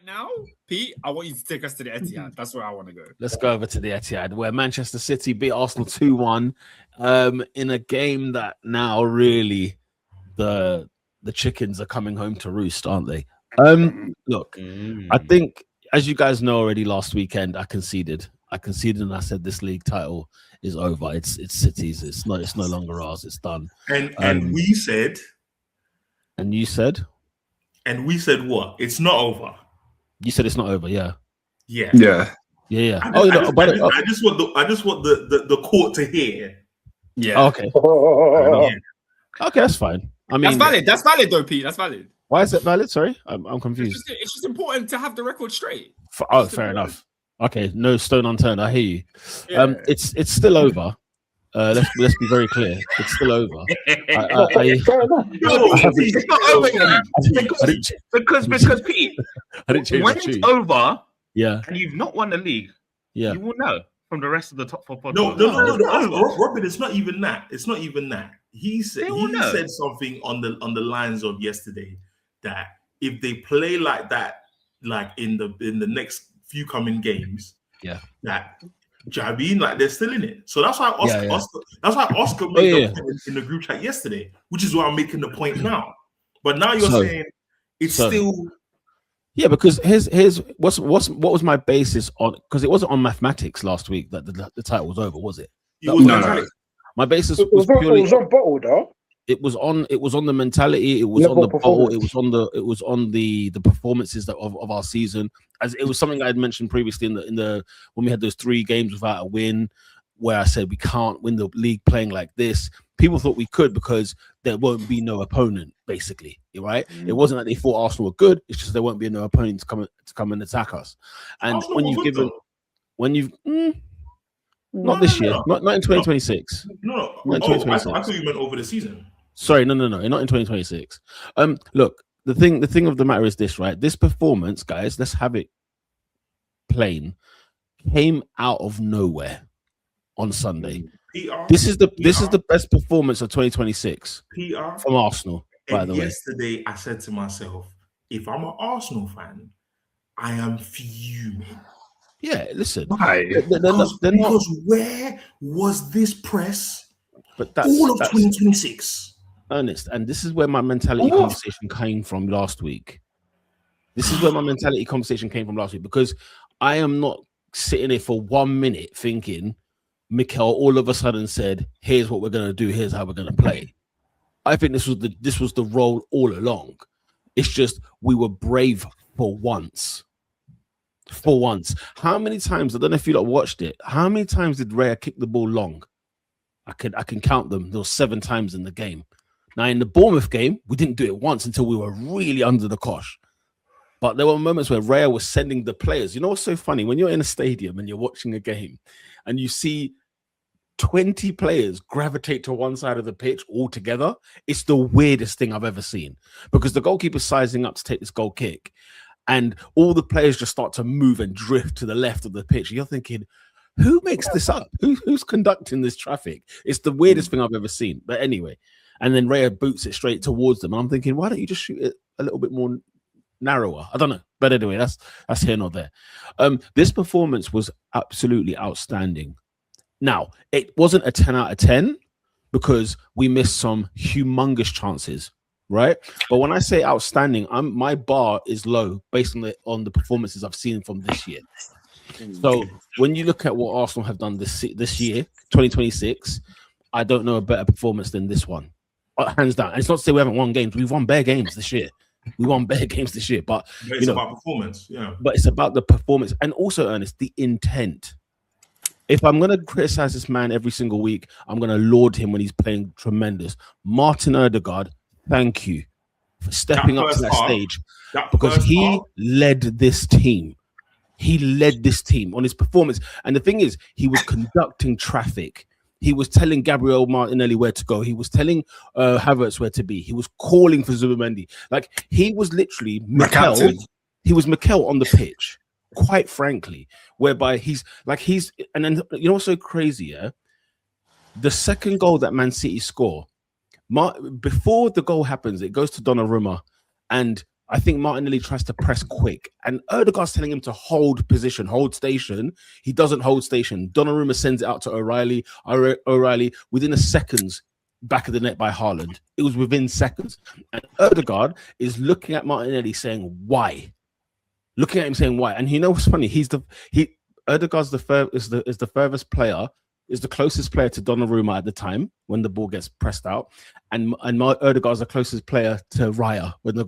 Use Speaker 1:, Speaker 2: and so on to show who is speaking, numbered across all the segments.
Speaker 1: now, Pete, I want you to take us to the Etihad. That's where I want to go.
Speaker 2: Let's go over to the Etihad, where Manchester City beat Arsenal 2-1 in a game that now really the chickens are coming home to roost, aren't they? Look, I think, as you guys know already, last weekend I conceded, and I said this league title is over. It's City's. It's no longer ours. It's done.
Speaker 3: And we said,
Speaker 2: and you said,
Speaker 3: and we said what? It's not over.
Speaker 2: You said it's not over. Yeah.
Speaker 3: Yeah.
Speaker 2: I
Speaker 3: just want the court to hear.
Speaker 1: Yeah.
Speaker 2: Okay. Okay, that's fine. I mean,
Speaker 1: that's valid. That's valid, though, Pete. That's valid.
Speaker 2: Why is it valid? Sorry, I'm confused.
Speaker 1: It's just important to have the record straight.
Speaker 2: Fair enough. Okay, no stone unturned. I hear you. Yeah. It's still over. Let's be very clear. It's still over.
Speaker 4: It's not over because Pete, when it's over, and you've not won the league, you will know from the rest of the top 4 podcasts.
Speaker 3: No, Robin. It's not even that. It's not even that. He said something on the lines of yesterday that if they play like that, like in the next few coming games, that. Do you know what I mean? Like they're still in it. So that's why Oscar made the point in the group chat yesterday, which is why I'm making the point now. But now you're saying it's still.
Speaker 2: Yeah, because here's what was my basis on, because it wasn't on mathematics last week that the title was over, was it?
Speaker 3: No.
Speaker 2: My basis was purely.
Speaker 5: It was on bottle, though.
Speaker 2: It was on the mentality. It was on the bottle. It was on the performances of our season. As it was something I had mentioned previously in the when we had those 3 games without a win, where I said we can't win the league playing like this. People thought we could because there won't be no opponent, basically, right? It wasn't like they thought Arsenal were good. It's just there won't be no opponent to come and attack us. And Arsenal not this year, not in 2026.
Speaker 3: No. I thought you meant over the season.
Speaker 2: Sorry, no, not in 2026. Look, the thing of the matter is this, right? This performance, guys, let's have it plain, came out of nowhere on Sunday. This is the best performance of 2026 from Arsenal, by the way.
Speaker 3: Yesterday, I said to myself, if I'm an Arsenal fan, I am fuming.
Speaker 2: Yeah, listen.
Speaker 3: Why? Because where was this press all of 2026?
Speaker 2: Ernest, and this is where my mentality conversation came from last week. Because I am not sitting there for 1 minute thinking Mikel all of a sudden said, here's what we're going to do, here's how we're going to play. I think this was the role all along. It's just we were brave for once. How many times, I don't know if you watched it, how many times did Raya kick the ball long? I can count them. There were 7 times in the game. Now, in the Bournemouth game, we didn't do it once until we were really under the cosh. But there were moments where Raya was sending the players. You know what's so funny? When you're in a stadium and you're watching a game and you see 20 players gravitate to one side of the pitch all together, it's the weirdest thing I've ever seen. Because the goalkeeper's sizing up to take this goal kick and all the players just start to move and drift to the left of the pitch. You're thinking, who makes this up? Who's conducting this traffic? It's the weirdest thing I've ever seen. But anyway, and then Raya boots it straight towards them. I'm thinking, why don't you just shoot it a little bit more narrower? I don't know. But anyway, that's here nor there. This performance was absolutely outstanding. Now, it wasn't a 10 out of 10 because we missed some humongous chances, right? But when I say outstanding, my bar is low based on the performances I've seen from this year. So when you look at what Arsenal have done this year, 2026, I don't know a better performance than this one. Hands down. And it's not to say we haven't won games. We've won bare games this year. But
Speaker 3: it's about performance. Yeah.
Speaker 2: But it's about the performance and also, Ernest, the intent. If I'm going to criticize this man every single week, I'm going to laud him when he's playing tremendous. Martin Ødegaard, thank you for stepping up to that stage because he led this team. He led this team on his performance. And the thing is, he was conducting traffic. He was telling Gabriel Martinelli where to go. He was telling Havertz where to be. He was calling for Zubimendi. Like, he was literally Mikel. He was Mikel on the pitch, quite frankly, whereby and then, you know what's so crazy, yeah? The second goal that Man City score, before the goal happens, it goes to Donnarumma, and I think Martinelli tries to press quick, and Ødegaard's telling him to hold position, hold station. He doesn't hold station. Donnarumma sends it out to O'Reilly. O'Reilly, within a seconds, back of the net by Haaland. It was within seconds. And Ødegaard is looking at Martinelli saying, why? Looking at him saying, why? And you know what's funny? Ødegaard's is the furthest player, is the closest player to Donnarumma at the time when the ball gets pressed out. And Ødegaard's the closest player to Raya when the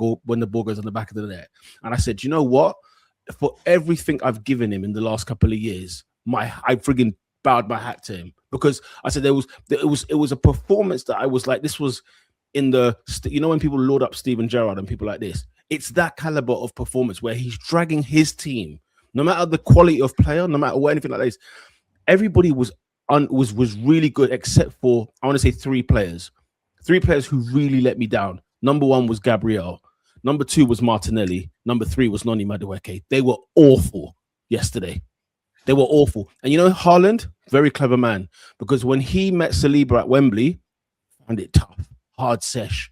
Speaker 2: ball goes on the back of the net. And I said, you know what? For everything I've given him in the last couple of years, I friggin' bowed my hat to him, because I said it was a performance that I was like, this was in the, you know, when people load up Steven Gerrard and people like this, it's that caliber of performance where he's dragging his team, no matter the quality of player, no matter what, anything like this. Everybody was really good except for, I want to say three players who really let me down. Number one was Gabriel. Number two was Martinelli. Number three was Noni Madueke. They were awful yesterday. They were awful. And you know, Haaland, very clever man, because when he met Saliba at Wembley, found it tough, hard sesh.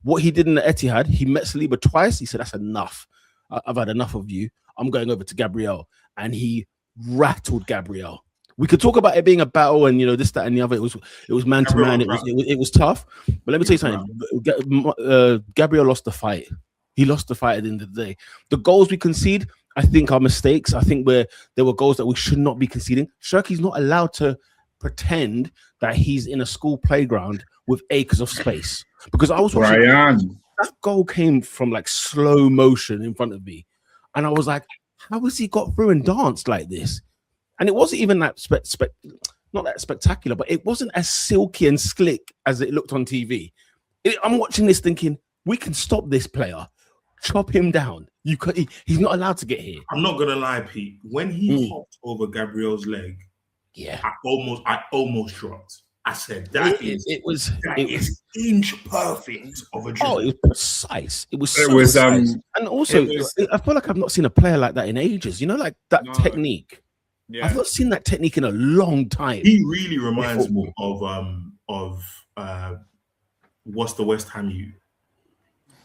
Speaker 2: What he did in the Etihad, he met Saliba twice. He said, that's enough. I've had enough of you. I'm going over to Gabriel. And he rattled Gabriel. We could talk about it being a battle and, you know, this, that, and the other. It was man to man. It was tough. But let me tell you something. Gabriel lost the fight. He lost the fight at the end of the day. The goals we concede, I think, are mistakes. I think there were goals that we should not be conceding. Shirky's not allowed to pretend that he's in a school playground with acres of space. Because I was watching, that goal came from like slow motion in front of me. And I was like, how has he got through and danced like this? And it wasn't even that not that spectacular, but it wasn't as silky and slick as it looked on TV. I'm watching this thinking, we can stop this player, chop him down. He's not allowed to get here.
Speaker 3: I'm not gonna lie, Pete. When he hopped over Gabriel's leg, I almost dropped. I said that is inch perfect of a dribble.
Speaker 2: Oh, it was precise. It was precise. And also, I feel like I've not seen a player like that in ages. You know, like that technique. Yeah. I've not seen that technique in a long time.
Speaker 3: He really reminds me of what's the West Ham you?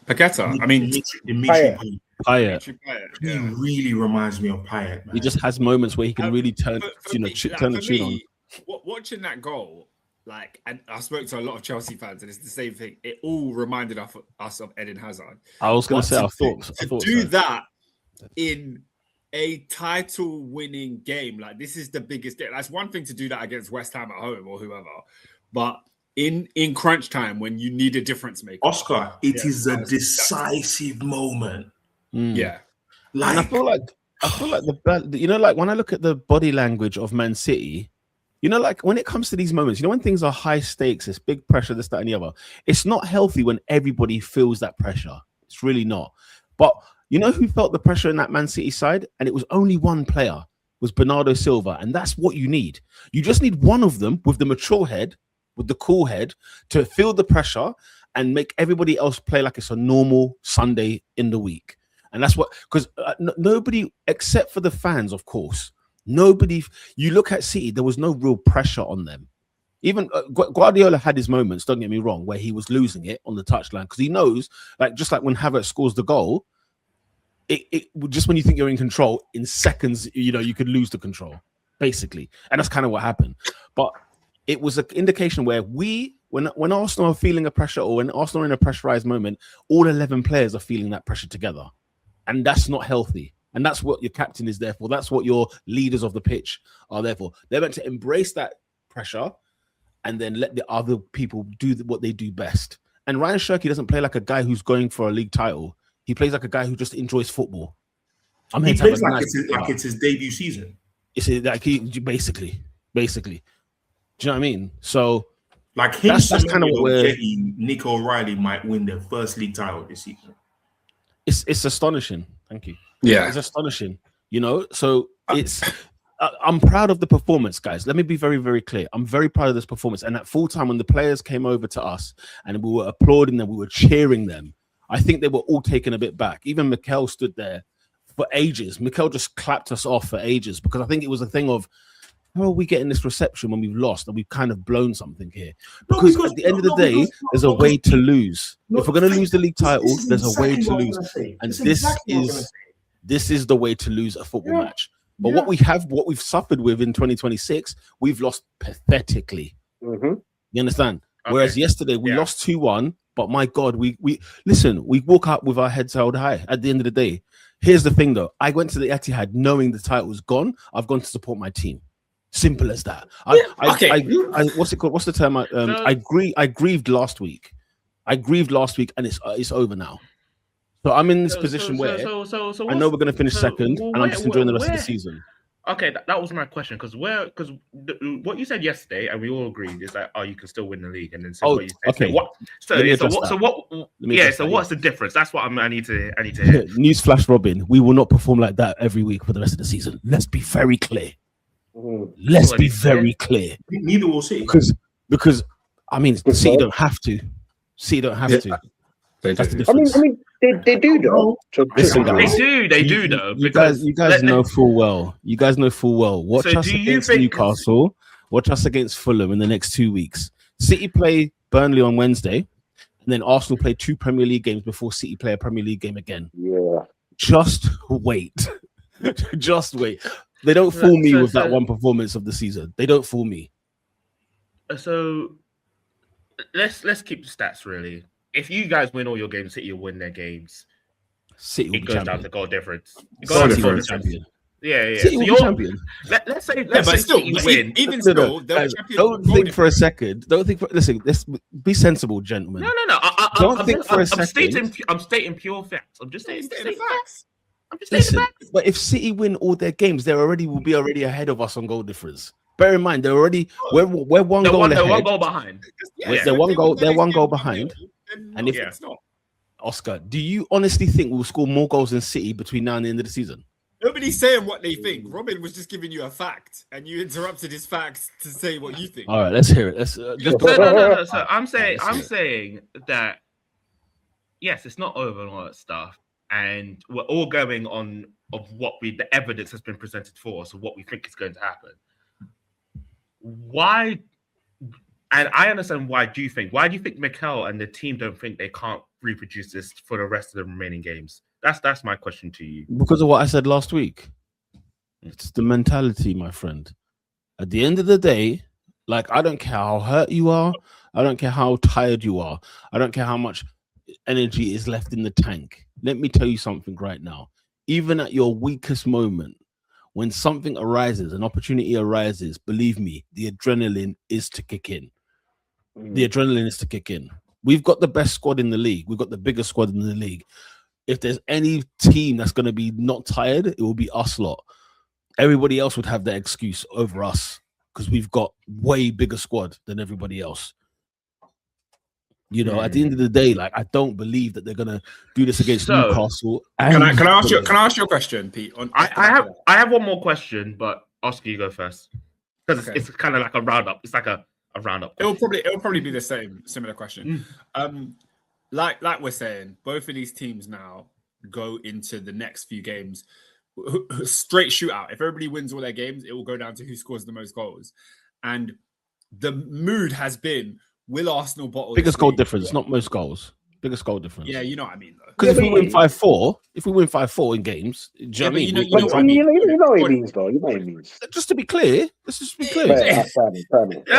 Speaker 1: Paqueta. I mean,
Speaker 3: Dimitri
Speaker 2: Payet.
Speaker 3: He really reminds me of Payet. Man.
Speaker 2: He just has moments where he can really turn the tune on.
Speaker 1: Watching that goal, like, and I spoke to a lot of Chelsea fans, and it's the same thing. It all reminded us of Eden Hazard.
Speaker 2: I was going to say, I thought
Speaker 1: that in a title-winning game, like, this is the biggest game. That's one thing to do that against West Ham at home or whoever, but in crunch time when you need a difference maker,
Speaker 3: Oscar, it is a decisive moment.
Speaker 1: Yeah,
Speaker 2: like, and I feel like you know, like when I look at the body language of Man City, you know, like when it comes to these moments, you know, when things are high stakes, it's big pressure, this, that, and the other. It's not healthy when everybody feels that pressure. It's really not. But you know who felt the pressure in that Man City side? And it was only one player, was Bernardo Silva. And that's what you need. You just need one of them with the mature head, with the cool head, to feel the pressure and make everybody else play like it's a normal Sunday in the week. And that's what, because nobody, except for the fans, of course, you look at City, there was no real pressure on them. Even Guardiola had his moments, don't get me wrong, where he was losing it on the touchline, because he knows, like, just like when Havertz scores the goal, it just when you think you're in control, in seconds, you know, you could lose the control, basically. And that's kind of what happened. But it was an indication where when Arsenal are feeling a pressure, or when Arsenal are in a pressurized moment, all 11 players are feeling that pressure together. And that's not healthy. And that's what your captain is there for. That's what your leaders of the pitch are there for. They're meant to embrace that pressure and then let the other people do what they do best. And Ryan Shirky doesn't play like a guy who's going for a league title. He plays like a guy who just enjoys football.
Speaker 3: He plays like it's his debut season.
Speaker 2: It's like basically. Do you know what I mean? So,
Speaker 3: like him, that's kind of what Nico O'Reilly might win their first league title this season.
Speaker 2: It's astonishing. Thank you.
Speaker 1: Yeah,
Speaker 2: it's astonishing. You know, so it's. I'm proud of the performance, guys. Let me be very, very clear. I'm very proud of this performance. And at full time, when the players came over to us and we were applauding them, we were cheering them, I think they were all taken a bit back. Even Mikel stood there for ages. Mikel just clapped us off for ages, because I think it was a thing of, how are we getting this reception when we've lost and we've kind of blown something here? Because at the end of the day, there's a way to lose. If we're going to lose the league title, there's a way to lose. And this is the way to lose a football match. But what we've suffered with in 2026, we've lost pathetically. You understand? Okay. Whereas yesterday we lost 2-1, but my God, we walk out with our heads held high at the end of the day. Here's the thing though. I went to the Etihad knowing the title was gone. I've gone to support my team. Simple as that. What's it called? What's the term? I grieved last week. And it's over now. So I'm in this position where I know we're going to finish second, and I'm just enjoying the rest of the season.
Speaker 4: Okay, that was my question because what you said yesterday, and we all agreed, is that you can still win the league, and then what you said.
Speaker 2: Okay.
Speaker 4: What's the difference? That's what I need to hear.
Speaker 2: Newsflash, Robin, we will not perform like that every week for the rest of the season. Let's be very clear. Let's be very clear.
Speaker 3: Neither will see
Speaker 2: because I mean, City don't have to. City don't have to. That's the difference.
Speaker 5: I mean, they do though.
Speaker 4: They do though.
Speaker 2: You guys know full well. You guys know full well. Watch us against Newcastle. Watch us against Fulham in the next 2 weeks. City play Burnley on Wednesday, and then Arsenal play 2 Premier League games before City play a Premier League game again.
Speaker 5: Yeah.
Speaker 2: Just wait. Just wait. They don't fool me with that one performance of the season. They don't fool me.
Speaker 4: So let's keep the stats really. If you guys win all your games, City will win their games.
Speaker 2: City will
Speaker 4: it goes down to goal difference.
Speaker 2: City will be champion.
Speaker 4: Yeah.
Speaker 2: City will be champion.
Speaker 4: Let's say City win.
Speaker 1: Even still,
Speaker 2: don't think for a second. Listen, let's be sensible, gentlemen.
Speaker 4: No. I'm stating pure facts. I'm just stating facts.
Speaker 2: But if City win all their games, they will be ahead of us on goal difference. Bear in mind, they're already we're one goal ahead.
Speaker 4: They're 1 goal behind.
Speaker 2: They're one goal behind. And if it's not, Oscar, do you honestly think we'll score more goals than City between now and the end of the season?
Speaker 1: Nobody's saying what they think. Robin was just giving you a fact, and you interrupted his facts to say what you think.
Speaker 2: All right, let's hear it.
Speaker 4: No. So I'm saying that yes, it's not over and all that stuff, and we're all going on of the evidence has been presented for us of what we think is going to happen. Why? And I understand why do you think Mikel and the team don't think they can't reproduce this for the rest of the remaining games? That's my question to you.
Speaker 2: Because of what I said last week. It's the mentality, my friend. At the end of the day, like, I don't care how hurt you are. I don't care how tired you are. I don't care how much energy is left in the tank. Let me tell you something right now. Even at your weakest moment, when something arises, an opportunity arises, believe me, the adrenaline is to kick in. The adrenaline is to kick in. We've got the best squad in the league. We've got the biggest squad in the league. If there's any team that's going to be not tired, it will be us lot. Everybody else would have that excuse over us because we've got way bigger squad than everybody else. You know, at the end of the day, like, I don't believe that they're going to do this against Newcastle.
Speaker 1: Can I ask you a question, Pete?
Speaker 4: I have one more question, but Oscar, you go first because it's kind of like a roundup. It's like a roundup.
Speaker 1: It'll probably be the similar question. Like we're saying, both of these teams now go into the next few games straight shootout. If everybody wins all their games, it will go down to who scores the most goals. And the mood has been, will Arsenal bottle
Speaker 2: biggest goal difference, not most goals. Biggest goal difference.
Speaker 1: Yeah, you know what I mean, though.
Speaker 2: Because if we win 5-4, in games, do you know what I mean?
Speaker 5: You know what it means, though. You know what it means.
Speaker 2: Just to be clear, let's just be clear.
Speaker 4: No,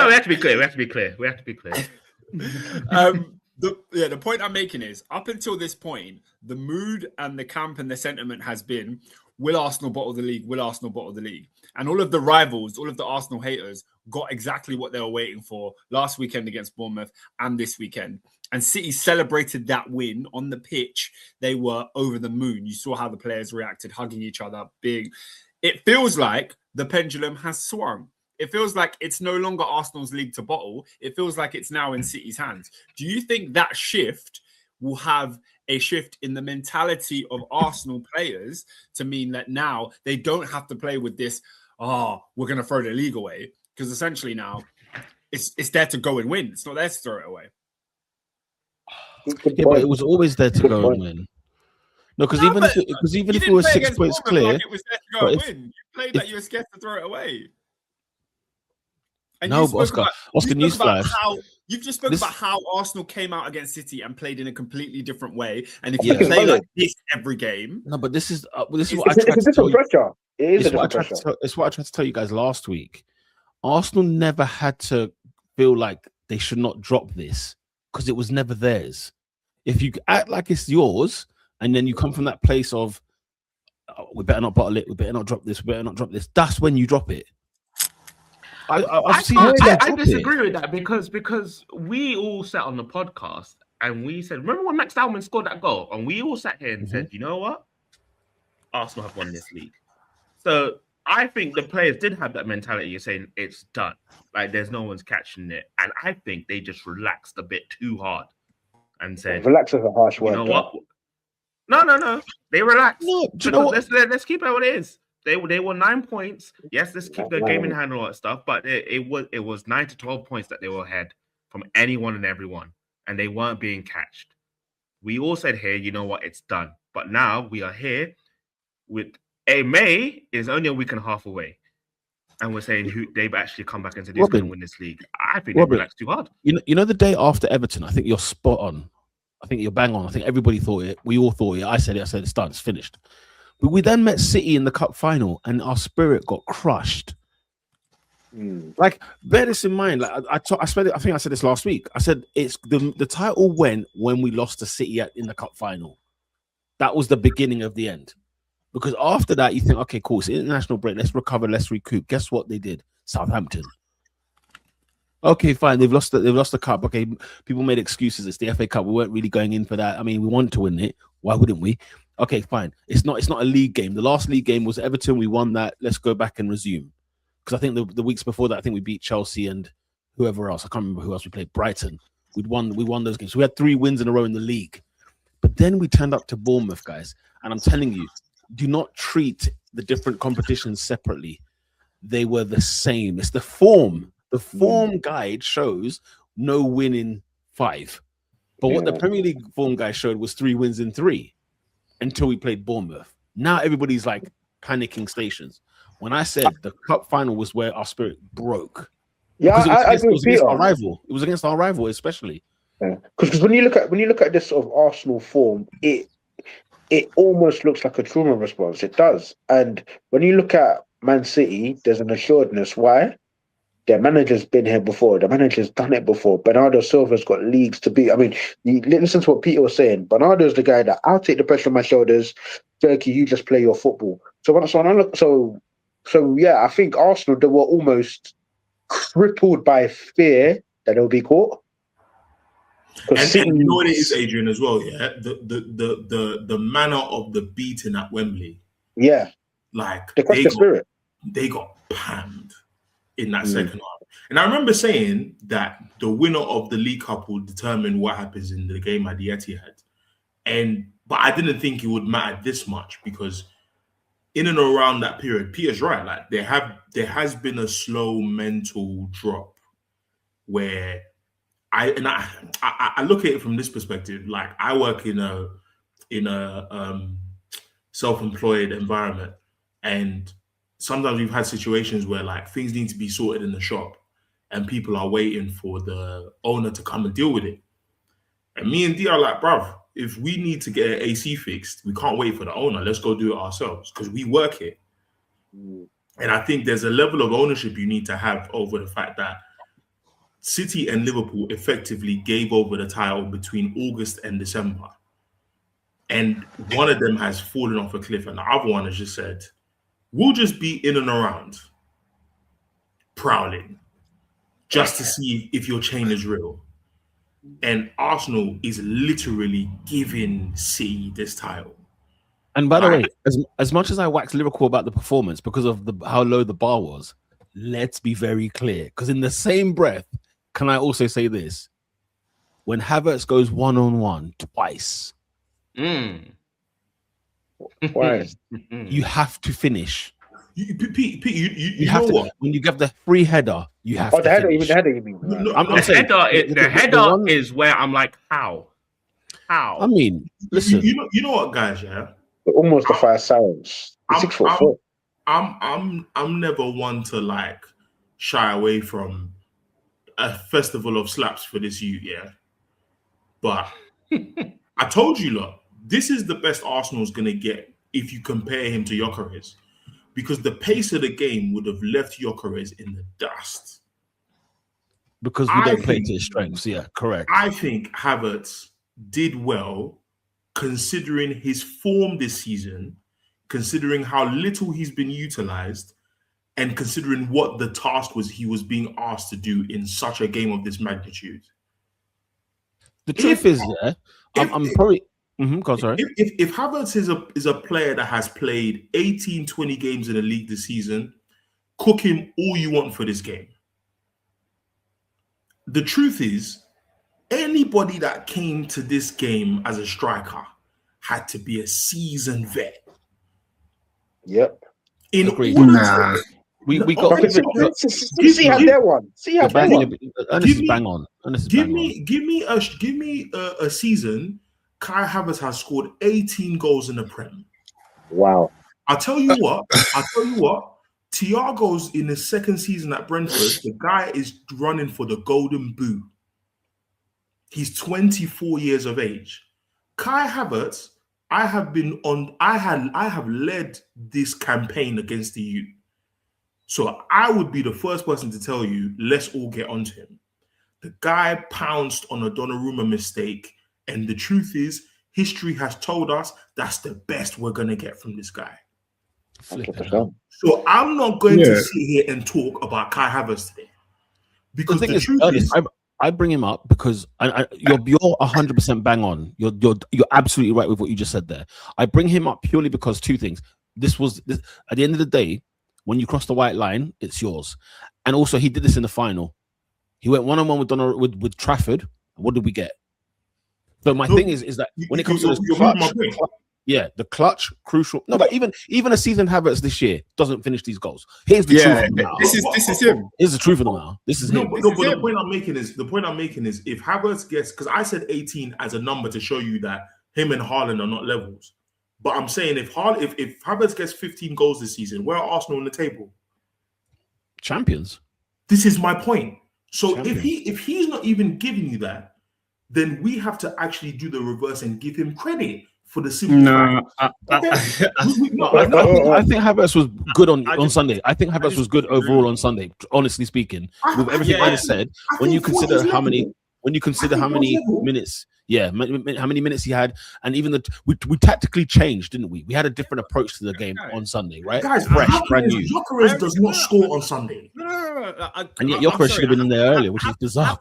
Speaker 4: we have to be clear.
Speaker 1: The point I'm making is, up until this point, the mood and the camp and the sentiment has been, will Arsenal bottle the league? Will Arsenal bottle the league? And all of the rivals, all of the Arsenal haters got exactly what they were waiting for last weekend against Bournemouth and this weekend. And City celebrated that win on the pitch. They were over the moon. You saw how the players reacted, hugging each other, big. It feels like the pendulum has swung. It feels like it's no longer Arsenal's league to bottle. It feels like it's now in City's hands. Do you think that shift will have a shift in the mentality of Arsenal players to mean that now they don't have to play with this, we're going to throw the league away? Because essentially now it's there to go and win. It's not there to throw it away.
Speaker 2: Yeah, but it was always there to go and win. No, because even if it was 6 points clear,
Speaker 1: it was there to go and win. You played like you were scared to throw it away. And
Speaker 2: no, but Oscar, newsflash.
Speaker 1: You've just spoken about how Arsenal came out against City and played in a completely different way. And if you play like this every game,
Speaker 2: no, but this is what I tried to tell you. It's what I tried to tell you guys last week. Arsenal never had to feel like they should not drop this because it was never theirs. If you act like it's yours, and then you come from that place of we better not bottle it, we better not drop this, that's when you drop it.
Speaker 4: I disagree with that because we all sat on the podcast and we said, remember when Max Almond scored that goal? And we all sat here and said, you know what? Arsenal have won this league. So I think the players did have that mentality. You're saying it's done. Like there's no one's catching it. And I think they just relaxed a bit too hard and said,
Speaker 5: relax is a harsh word.
Speaker 4: You know what? No. They relaxed. No, do you know what? Let's keep it how it is. They were 9 points. Yes, let's keep the game in hand and all that stuff. But it was 9 to 12 points that they were ahead from anyone and everyone, and they weren't being catched. We all said here, you know what, it's done. But now we are here with May is only a week and a half away, and we're saying they've actually come back into this and win this league. I think they relaxed too hard.
Speaker 2: You know the day after Everton, I think you're spot on. I think you're bang on. I think everybody thought it. We all thought it. I said it's done. It's finished. But we then met City in the cup final, and our spirit got crushed. Like, bear this in mind. Like, I think I said this last week. I said it's the title went when we lost to City in the cup final. That was the beginning of the end. Because after that, you think, okay, cool, it's an international break. Let's recover. Let's recoup. Guess what they did? Southampton. Okay, fine. They've lost the cup. Okay, people made excuses. It's the FA Cup. We weren't really going in for that. I mean, we wanted to win it. Why wouldn't we? Okay, fine. It's not a league game. The last league game was Everton. We won that. Let's go back and resume. Because I think the weeks before that, I think we beat Chelsea and whoever else. I can't remember who else we played. Brighton. We won those games. So we had 3 wins in a row in the league. But then we turned up to Bournemouth, guys. And I'm telling you, do not treat the different competitions separately. They were the same. It's the form. The form guide shows no win in 5. But what the Premier League form guide showed was 3 wins in 3 until we played Bournemouth. Now everybody's like panicking stations. When I said the cup final was where our spirit broke. Yeah, it was against our rival. It was against our rival, especially.
Speaker 5: Because when you look at this sort of Arsenal form, it almost looks like a trauma response. It does. And when you look at Man City, there's an assuredness. Why? Their manager's been here before. The manager's done it before. Bernardo Silva's got leagues to beat. I mean, you listen to what Peter was saying. Bernardo's the guy that I'll take the pressure on my shoulders. Turkey, you just play your football. So yeah, I think Arsenal, they were almost crippled by fear that they'll be caught.
Speaker 3: And you know what it is, Adrian, as well. Yeah, the manner of the beating at Wembley.
Speaker 5: Yeah,
Speaker 3: like
Speaker 5: they
Speaker 3: got panned in that second half. And I remember saying that the winner of the League Cup will determine what happens in the game at the Etihad. But I didn't think it would matter this much because in and around that period, Peter's right. Like there has been a slow mental drop where I look at it from this perspective. Like I work in a self-employed environment, and sometimes we've had situations where like things need to be sorted in the shop and people are waiting for the owner to come and deal with it. And me and D are like, bruv, if we need to get an AC fixed, we can't wait for the owner. Let's go do it ourselves because we work here. And I think there's a level of ownership you need to have over the fact that City and Liverpool effectively gave over the title between August and December. And one of them has fallen off a cliff and the other one has just said, we'll just be in and around, prowling, just to see if your chain is real. And Arsenal is literally giving City this title.
Speaker 2: And by the way, as much as I wax Liverpool about the performance because of how low the bar was, let's be very clear. Because in the same breath, can I also say this? When Havertz goes one-on-one twice, you have to finish.
Speaker 3: Pete,
Speaker 2: you have
Speaker 3: know
Speaker 2: to,
Speaker 3: what?
Speaker 2: When you give the free header, you have to finish.
Speaker 5: The header, you mean?
Speaker 4: The header is where I'm like, how?
Speaker 2: I mean, listen.
Speaker 3: You know what, guys? Yeah,
Speaker 5: almost the fire silence. 6'4".
Speaker 3: I'm never one to like shy away from a festival of slaps for this youth, yeah. But I told you, look, this is the best Arsenal's going to get if you compare him to Gyökeres, because the pace of the game would have left Gyökeres in the dust.
Speaker 2: Because we don't play to his strengths, yeah, correct.
Speaker 3: I think Havertz did well, considering his form this season, considering how little he's been utilized, and considering what the task was he was being asked to do in such a game of this magnitude.
Speaker 2: The truth is, I'm probably... sorry.
Speaker 3: If Havertz is a player that has played 18, 20 games in the league this season, cook him all you want for this game. The truth is, anybody that came to this game as a striker had to be a seasoned vet.
Speaker 5: Yep.
Speaker 3: In
Speaker 2: Agreed.
Speaker 3: order
Speaker 2: we got
Speaker 5: see how they're one. See how they're one.
Speaker 2: Ernest is bang on.
Speaker 3: Give me a season. Kai Havertz has scored 18 goals in the Prem.
Speaker 5: Wow.
Speaker 3: I'll tell you what. Thiago's in his second season at Brentford. The guy is running for the Golden Boot. He's 24 years of age. Kai Havertz, I have led this campaign against the youth. So I would be the first person to tell you, let's all get onto him. The guy pounced on a Donnarumma mistake, and the truth is, history has told us that's the best we're going to get from this guy.
Speaker 5: 100%.
Speaker 3: So I'm not going to sit here and talk about Kai Havertz today. Because the truth is,
Speaker 2: I bring him up because you're 100% bang on. You're absolutely right with what you just said there. I bring him up purely because two things. This at the end of the day, when you cross the white line, it's yours. And also, he did this in the final. He went one-on-one with Trafford. What did we get? So my thing is that when it comes to this clutch, the clutch, crucial. No, but even a seasoned Havertz this year doesn't finish these goals. Here's the truth of the matter.
Speaker 1: This is him.
Speaker 2: Here's the truth of the matter. This is him.
Speaker 3: But the point I'm making is if Havertz gets, because I said 18 as a number to show you that him and Haaland are not levels. But I'm saying if Havertz gets 15 goals this season, where are Arsenal on the table?
Speaker 2: Champions.
Speaker 3: This is my point. So
Speaker 2: Champions.
Speaker 3: if he's not even giving you that, then we have to actually do the reverse and give him credit for the simple fact.
Speaker 2: I think Havertz was good on Sunday. I think Havertz was good overall on Sunday. Honestly speaking, with everything I just said, when you consider how many minutes. Yeah, how many minutes he had, and even we tactically changed, didn't we? We had a different approach to the game on Sunday, right?
Speaker 3: Guys,
Speaker 2: fresh, brand new.
Speaker 3: Gyökeres does not score on Sunday.
Speaker 1: No.
Speaker 2: And yet Gyökeres should have been in there earlier, which is bizarre.
Speaker 1: I have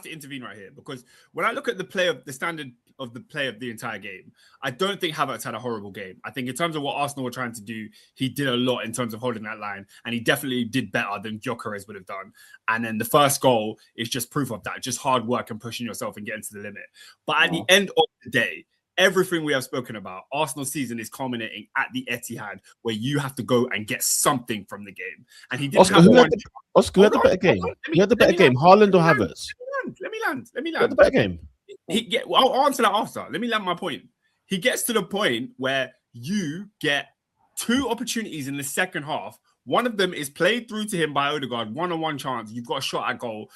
Speaker 1: to intervene right here because when I look at the standard of the play of the entire game, I don't think Havertz had a horrible game. I think in terms of what Arsenal were trying to do, he did a lot in terms of holding that line, and he definitely did better than Gyökeres would have done. And then the first goal is just proof of that, just hard work and pushing yourself and getting to the limit. But at the end of the day, everything we have spoken about, Arsenal season is culminating at the Etihad, where you have to go and get something from the game. And he didn't have one.
Speaker 2: Oscar, who had the better game? He had the better game, Haaland or Havertz?
Speaker 1: Let me land.
Speaker 2: Who had the better game?
Speaker 1: I'll answer that after. Let me land my point. He gets to the point where you get two opportunities in the second half. One of them is played through to him by Odegaard, one-on-one chance. You've got a shot at goal.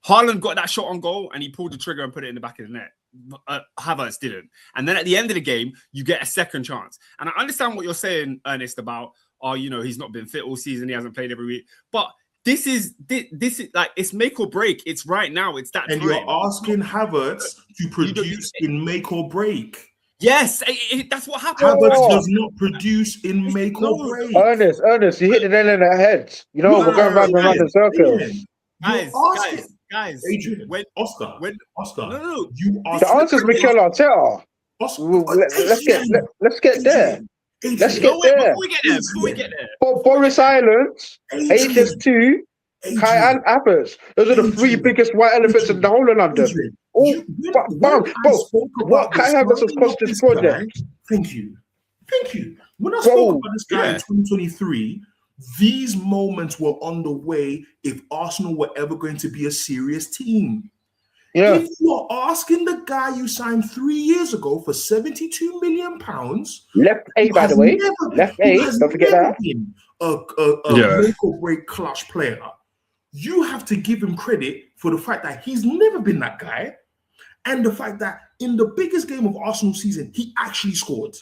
Speaker 1: Haaland got that shot on goal and he pulled the trigger and put it in the back of the net. Havertz didn't. And then at the end of the game, you get a second chance. And I understand what you're saying, Ernest, about, he's not been fit all season. He hasn't played every week. But this is like, it's make or break. It's right now. It's that
Speaker 3: and
Speaker 1: time.
Speaker 3: You're asking Havertz to produce in make or break.
Speaker 1: Yes, that's what happened.
Speaker 3: Havertz does not produce in make or break.
Speaker 5: Ernest, you hit the nail on the head. We're going round the circle.
Speaker 1: Guys,
Speaker 3: Adrian, Oscar.
Speaker 1: No.
Speaker 5: The answer's Mikel Arteta. Let's get there. Before we get there. Boris Island, HS2, Kai and Havertz. Those are the three biggest white elephants in the whole of London. What Kai Havertz has cost this project?
Speaker 3: Thank you. When I spoke about this guy in 2023, these moments were on the way if Arsenal were ever going to be a serious team. Yeah. If you're asking the guy you signed 3 years ago for £72 million,
Speaker 5: left A, by the way, left A, don't forget that.
Speaker 3: make or break clutch player, you have to give him credit for the fact that he's never been that guy, and the fact that in the biggest game of Arsenal season, he actually scored.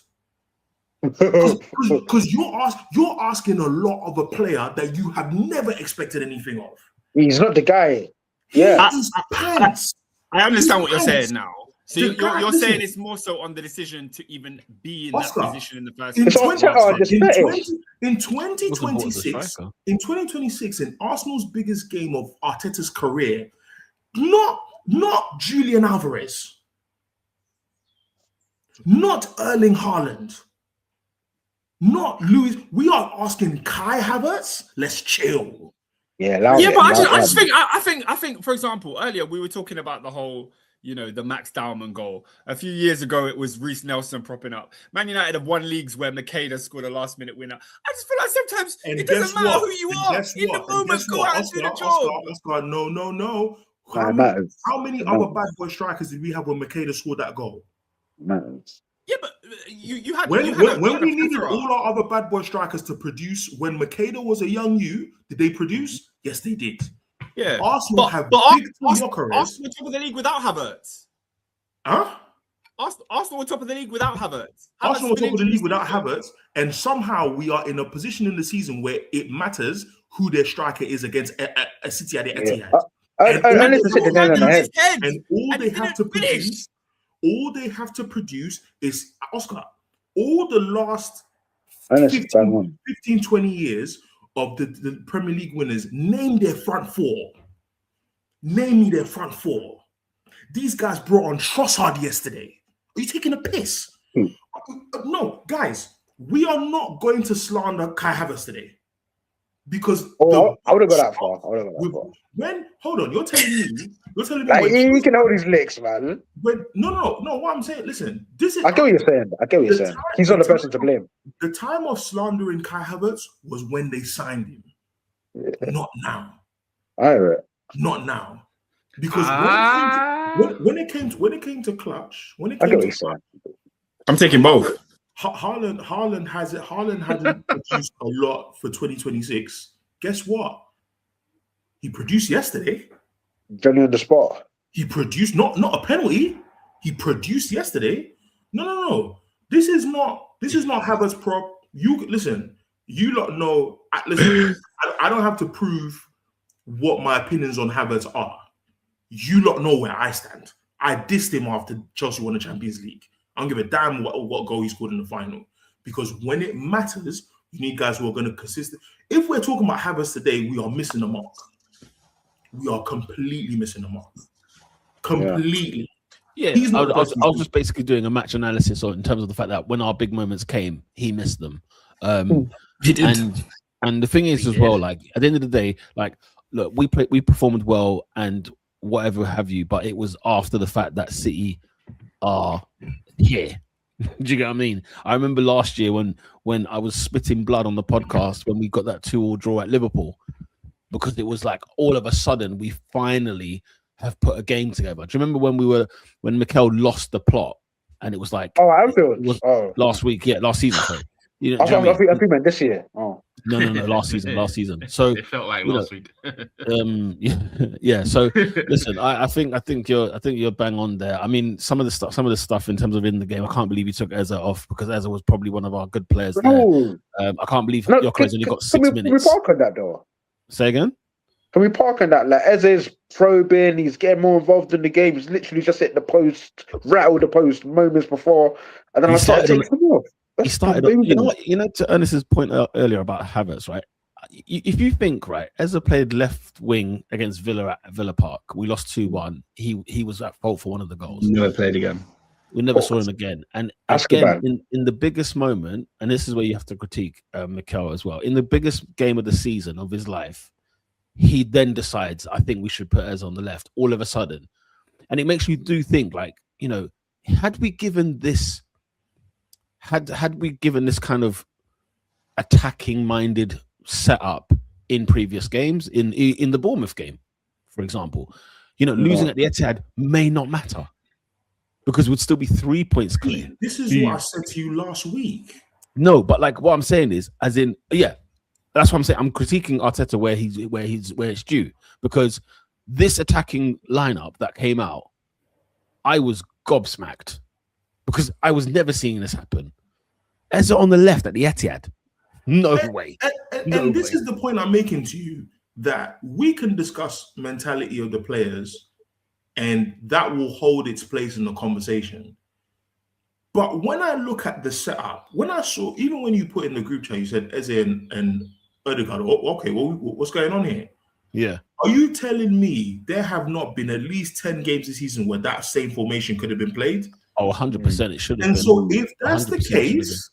Speaker 3: Because you're asking a lot of a player that you have never expected anything of.
Speaker 5: He's not the guy. Yeah,
Speaker 1: I understand what you're saying now. So you're saying it's more so on the decision to even be in that position in the first place.
Speaker 3: In 2026, in Arsenal's biggest game of Arteta's career, not Julian Alvarez, not Erling Haaland, not Luis. We are asking Kai Havertz. Let's chill.
Speaker 5: Yeah,
Speaker 1: but I think, for example, earlier we were talking about the whole, the Max Dowman goal. A few years ago, it was Reece Nelson propping up. Man United have won leagues where Mikel scored a last-minute winner. I just feel like sometimes it doesn't matter who you are. In the moment, go out and do the job.
Speaker 3: Oscar, no. How many other bad boy strikers did we have when Mikel scored that goal?
Speaker 1: Yeah, but you had
Speaker 3: when we needed all our other bad boy strikers to produce when Makeda was a young you, did they produce? Yes, they did.
Speaker 1: Yeah,
Speaker 3: Arsenal have big
Speaker 1: Arsenal were top of the league without Havertz.
Speaker 3: Huh?
Speaker 1: Arsenal were top of the league without Havertz.
Speaker 3: Arsenal were top of the league without Havertz, and somehow we are in a position in the season where it matters who their striker is against a City at the Etihad.
Speaker 5: And
Speaker 3: all they have to produce. All they have to produce is, Oscar, all the last 15, 20 years of the Premier League winners, name their front four. Name me their front four. These guys brought on Trossard yesterday. Are you taking a piss? No, guys, we are not going to slander Kai Havertz today. Because
Speaker 5: I would have got that far.
Speaker 3: Hold on, you're telling me
Speaker 5: like, he can hold his legs, man.
Speaker 3: No. What I'm saying, listen,
Speaker 5: I get what you're saying. He's not the person to blame.
Speaker 3: The time of slandering Kai Havertz was when they signed him, not now. Not now, because when it came to clutch,
Speaker 1: I'm taking both.
Speaker 3: Haaland hasn't produced a lot for 2026. Guess what? He produced yesterday.
Speaker 5: Johnny on the spot.
Speaker 3: He produced not a penalty. He produced yesterday. No. This is not Havertz prop. You listen. You lot know. Listen. I don't have to prove what my opinions on Havertz are. You lot know where I stand. I dissed him after Chelsea won the Champions League. I don't give a damn what goal he scored in the final. Because when it matters, you need guys who are going to consistent. If we're talking about Havertz today, we are missing the mark. We are completely missing the mark. Completely.
Speaker 2: Yeah, I was just basically doing a match analysis in terms of the fact that when our big moments came, he missed them.
Speaker 1: He did.
Speaker 2: And the thing is as well, like at the end of the day, like look, we performed well and whatever have you, but it was after the fact that City are here. Do you get what I mean? I remember last year when I was spitting blood on the podcast when we got that 2-2 draw at Liverpool, because it was like all of a sudden we finally have put a game together. Do you remember when Mikel lost the plot and it was like last week? Yeah, last season. Sorry. You know,
Speaker 5: I think meant this year. Oh.
Speaker 2: No, last season. So
Speaker 4: it felt like last week.
Speaker 2: Yeah. So listen, I think you're bang on there. I mean, some of the stuff in terms of in the game, I can't believe you took Eza off because Eza was probably one of our good players there. I can't believe Yoko's only got 6 minutes.
Speaker 5: Can we park on that though?
Speaker 2: Say again?
Speaker 5: Can we park on that? Like Eze's probing, he's getting more involved in the game. He's literally just hit the post, rattled the post moments before, and then I started taking him off.
Speaker 2: He started, to Ernest's point earlier about Havertz, right? If you think, right, Eza played left wing against Villa at Villa Park. We lost 2-1. He was at fault for one of the goals.
Speaker 1: Never played again.
Speaker 2: We never saw him again. And again, in the biggest moment, and this is where you have to critique Mikel as well. In the biggest game of the season of his life, he then decides, I think we should put Eza on the left all of a sudden. And it makes you do think, like, had we given this kind of attacking-minded setup in previous games, in the Bournemouth game, for example, losing at the Etihad may not matter because we'd still be 3 points clear.
Speaker 3: This is what I said to you last week.
Speaker 2: No, but like what I'm saying is, as in, yeah, that's what I'm saying. I'm critiquing Arteta where it's due, because this attacking lineup that came out, I was gobsmacked because I was never seeing this happen. Eze on the left at the Etihad, no way.
Speaker 3: And this is the point I'm making to you, that we can discuss mentality of the players, and that will hold its place in the conversation. But when I look at the setup, when I saw, even when you put in the group chat, you said Eze and Odegaard, okay, well, what's going on here?
Speaker 2: Yeah.
Speaker 3: Are you telling me there have not been at least 10 games this season where that same formation could have been played?
Speaker 2: Oh, 100% it should have been.
Speaker 3: And so if that's the case,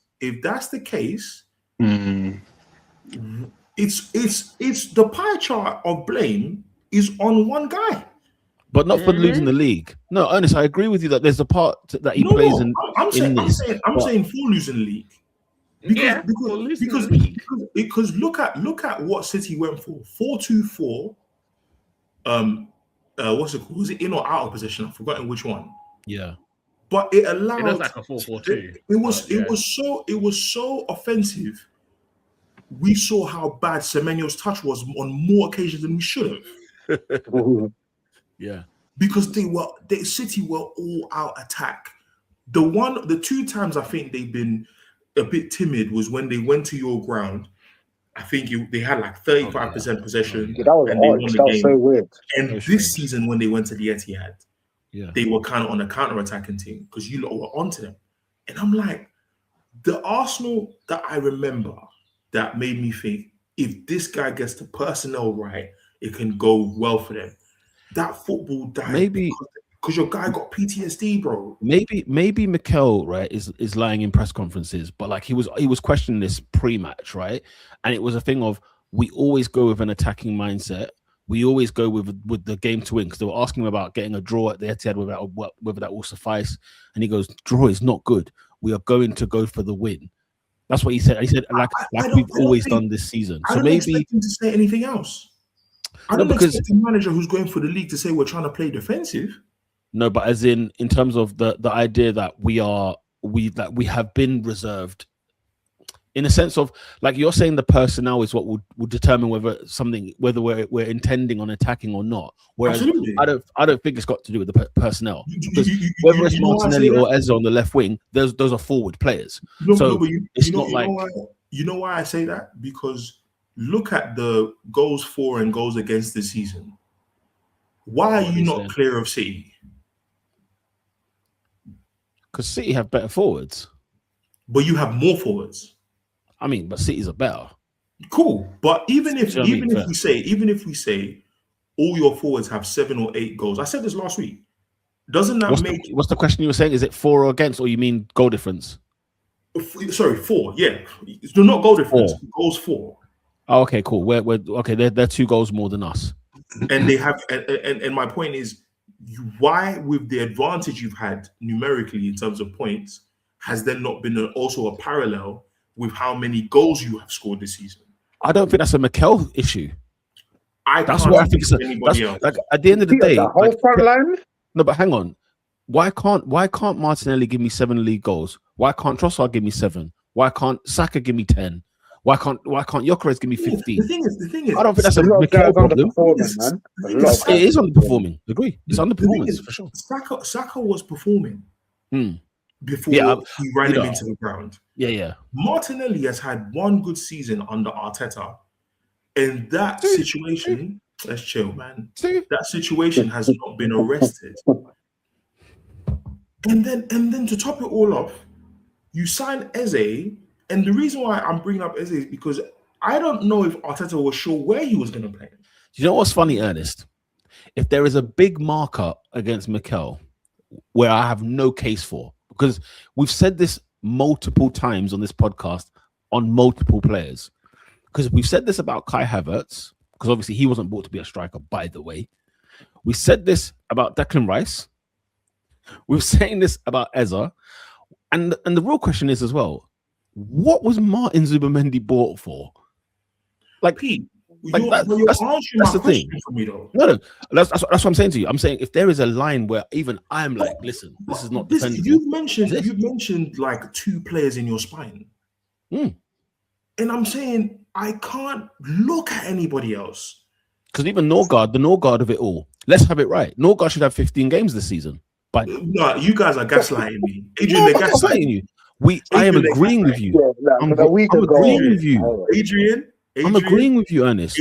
Speaker 3: it's the pie chart of blame is on one guy.
Speaker 2: But not for losing the league. No, Ernest, I agree with you that there's a part that he plays in.
Speaker 3: I'm saying for losing the league. Because look at what City went for. 4-2-4. What's it called? Was it in or out of position? I've forgotten which one.
Speaker 2: Yeah.
Speaker 3: But it allowed.
Speaker 4: It was like a 4-4-2.
Speaker 3: It was so offensive. We saw how bad Semenyo's touch was on more occasions than we should have.
Speaker 2: Yeah.
Speaker 3: Because City were all out attack. The two times I think they've been a bit timid was when they went to your ground. I think they had like 35% possession.
Speaker 5: That was so weird.
Speaker 3: And this season, when they went to the Etihad,
Speaker 2: yeah,
Speaker 3: they were kind of on a counter-attacking team because you lot were onto them. And I'm like, the Arsenal that I remember that made me think, if this guy gets the personnel right, it can go well for them. That football died. Maybe because your guy got PTSD, bro.
Speaker 2: Maybe Mikel, right, is lying in press conferences, but like he was questioning this pre-match, right? And it was a thing of, we always go with an attacking mindset. We always go with the game to win, because they were asking him about getting a draw at the Etihad, whether that will suffice. And he goes, draw is not good. We are going to go for the win. That's what he said. He said, like we've always done this season. So maybe
Speaker 3: expect him to say anything else. I don't expect a manager who's going for the league to say we're trying to play defensive.
Speaker 2: No, but as in terms of the idea that we have been reserved, in a sense of, like, you're saying the personnel is what will determine whether we're intending on attacking or not. Whereas absolutely. I don't think it's got to do with the personnel. Because whether it's Martinelli or Eze on the left wing, those are forward players. You
Speaker 3: know why I say that? Because look at the goals for and goals against this season. Why are you not clear of City?
Speaker 2: Because City have better forwards.
Speaker 3: But you have more forwards.
Speaker 2: I mean, but City's are better.
Speaker 3: Cool. But even if we say all your forwards have 7 or 8 goals, I said this last week. Doesn't that
Speaker 2: what's the question you were saying? Is it for or against, or you mean goal difference?
Speaker 3: Sorry, 4. Yeah. So not goal difference. 4. Goals for.
Speaker 2: Oh, okay, cool. We're okay. They're 2 goals more than us.
Speaker 3: And they have, and my point is, why, with the advantage you've had numerically in terms of points, has there not been also a parallel with how many goals you have scored this season?
Speaker 2: I don't think that's a Mikel issue. That's what I think. Like, at the end of the day,
Speaker 5: the whole front line.
Speaker 2: No, but hang on. Why can't Martinelli give me 7 league goals? Why can't Trossard give me 7? Why can't Saka give me 10? Why can't Gyökeres give me 15?
Speaker 3: The thing is,
Speaker 2: I don't think that's a Mikel problem.
Speaker 5: Man.
Speaker 2: It is underperforming. Agree. It's underperforming for sure.
Speaker 3: Saka was performing before he ran him into the ground.
Speaker 2: Yeah.
Speaker 3: Martinelli has had one good season under Arteta. And that situation, let's chill, man. That situation has not been arrested. And then to top it all off, you sign Eze. And the reason why I'm bringing up Eze is because I don't know if Arteta was sure where he was going to play.
Speaker 2: You know what's funny, Ernest? If there is a big marker against Mikel where I have no case for, because we've said this multiple times on this podcast on multiple players, because we've said this about Kai Havertz, because obviously he wasn't brought to be a striker, by the way. We said this about Declan Rice. We're saying this about Eze. And the real question is as well, what was Martin Zubimendi bought for? Like,
Speaker 3: Pete,
Speaker 2: that's the thing. No, that's what I'm saying to you. I'm saying if there is a line where even I'm like, listen, this is not defendable.
Speaker 3: You've mentioned like 2 players in your spine.
Speaker 2: Mm.
Speaker 3: And I'm saying, I can't look at anybody else.
Speaker 2: Because even Norgard, the Norgard of it all, let's have it right. Norgard should have 15 games this season. But
Speaker 3: no, you guys are gaslighting me.
Speaker 2: Adrian, no, they're gaslighting you. I am agreeing with you. I'm agreeing with you.
Speaker 3: Adrian,
Speaker 2: I'm agreeing with you, Ernest.